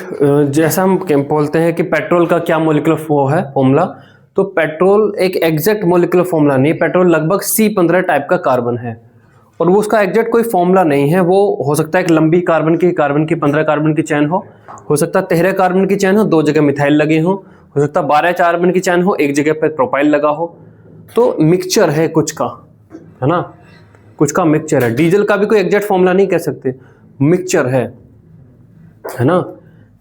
जैसा हम बोलते हैं कि पेट्रोल का क्या मोलिकुलर है फॉर्मूला, तो पेट्रोल एक एग्जैक्ट मोलिकुलर फॉर्मूला नहीं है। पेट्रोल लगभग C15 टाइप का कार्बन है और वो उसका एग्जैक्ट कोई फॉर्मूला नहीं है। वो हो सकता है एक लंबी कार्बन की 15 कार्बन की चैन हो सकता है 13 कार्बन की चैन हो, 2 जगह मिथाइल लगे हो सकता है 12 कार्बन की चैन हो, 1 जगह पे प्रोपाइल लगा हो। तो मिक्सचर है कुछ का, है ना, कुछ का मिक्सचर है। डीजल का भी कोई एग्जैक्ट फॉर्मूला नहीं कह सकते, मिक्सचर है ना।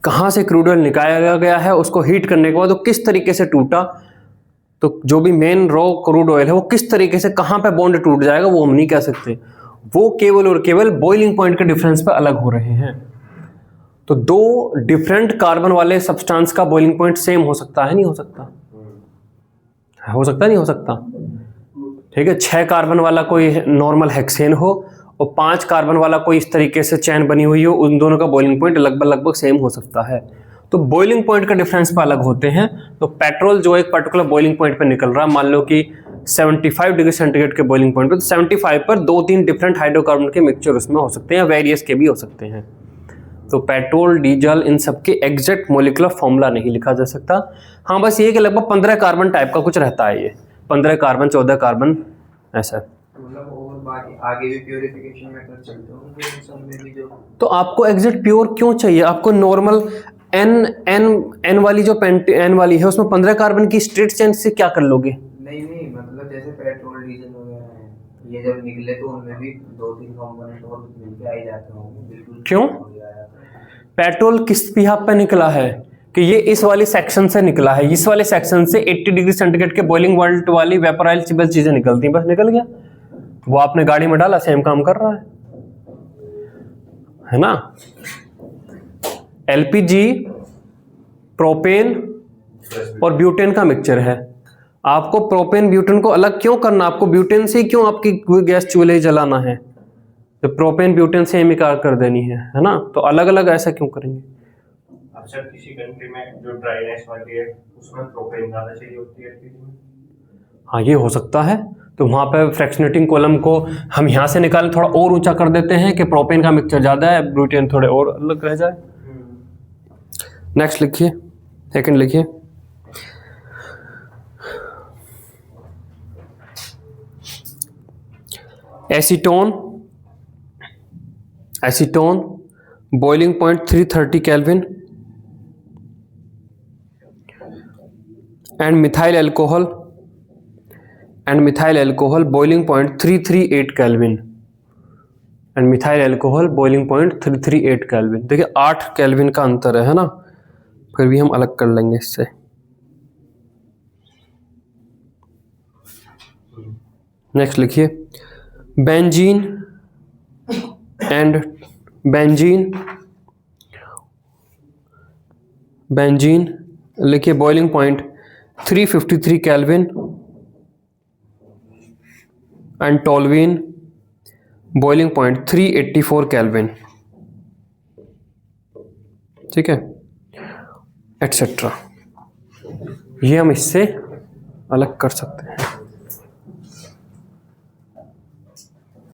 कहाँ से क्रूड ऑयल निकाला गया है, उसको हीट करने के बाद वो किस तरीके से टूटा, तो जो भी मेन रॉ क्रूड ऑयल है वो किस तरीके से कहाँ पे बॉन्ड टूट जाएगा वो हम नहीं कह सकते। वो केवल और केवल बॉइलिंग पॉइंट के डिफरेंस पे अलग हो रहे हैं। तो 2 डिफरेंट कार्बन वाले सब्सटेंस का बॉइलिंग पॉइंट सेम हो सकता है, नहीं हो सकता, हो सकता नहीं हो सकता, ठीक है। 6 कार्बन वाला कोई नॉर्मल हेक्सेन हो और 5 कार्बन वाला कोई इस तरीके से चैन बनी हुई हो, उन दोनों का बॉइलिंग पॉइंट लगभग सेम हो सकता है। तो बॉइलिंग पॉइंट का डिफरेंस पे अलग होते हैं। तो पेट्रोल जो एक पर्टिकुलर बॉइलिंग पॉइंट पे निकल रहा है, मान लो कि 75 डिग्री सेंटीग्रेड के बॉइलिंग पॉइंट पे, तो 75 पर 2-3 डिफरेंट हाइड्रोकार्बन के मिक्सचर उसमें हो सकते हैं, वेरियस के भी हो सकते हैं। तो पेट्रोल, डीजल, इन सब के एग्जैक्ट मोलिकुलर फॉर्मूला नहीं लिखा जा सकता। हाँ, बस ये कि लगभग 15 कार्बन टाइप का कुछ रहता है, ये 15 कार्बन 14 कार्बन ऐसा। मतलब और बाकी आगे भी प्योरिफिकेशन मेथड चलते होंगे इन सब में भी जो। तो आपको एग्जैक्ट प्योर क्यों चाहिए? आपको नॉर्मल एन वाली जो एन वाली है उसमें 15 कार्बन की स्ट्रेट चेन से क्या कर लोगे? नहीं, मतलब जैसे पेट्रोल डीजल वगैरह है, ये जब निकले तो उनमें भी 2-3 कंपोनेंट और मिलके आ ही जाते होंगे, बिल्कुल। क्यों? पेट्रोल किस बिहाफ पे निकला है कि ये इस वाली सेक्शन से निकला है, इस वाले सेक्शन से 80 डिग्री सेंटीग्रेड के बॉइलिंग वर्ल्ड वाली वेपोराइजेबल चीजें निकलती हैं, बस निकल गया, वो आपने गाड़ी में डाला, सेम काम कर रहा है ना। एलपीजी, प्रोपेन और ब्यूटेन का मिक्सचर है। आपको प्रोपेन ब्यूटेन को अलग क्यों करना? आपको ब्यूटेन से क्यों आपकी गैस चूल्हे जलाना है? तो प्रोपेन ब्यूटेन से ही कर देनी है ना। तो अलग अलग ऐसा क्यों करेंगे? अच्छा, किसी कंट्री में जो ड्राईनेस वाली है उसमें प्रोपेन ज्यादा चाहिए होती है एलपीजी में? हाँ, ये हो सकता है। तो वहाँ पे फ्रैक्शनेटिंग कॉलम को हम यहाँ से निकाल थोड़ा और ऊंचा कर देते हैं कि प्रोपेन का मिक्सचर ज़्यादा है, ब्यूटेन थोड़े और अलग रह जाए। नेक्स्ट लिखिए, सेकंड लिखिए। Acetone boiling point 330 kelvin and methyl alcohol boiling point 338 kelvin and methyl alcohol boiling point 338 kelvin. देखिए 8 केल्विन का अंतर है ना, फिर भी हम अलग कर लेंगे इससे। नेक्स्ट लिखिए, बेंजीन लिखिए boiling point 353 kelvin and toluene boiling point 384 kelvin, ठीक है, एटसेट्रा। ये हम इससे अलग कर सकते हैं।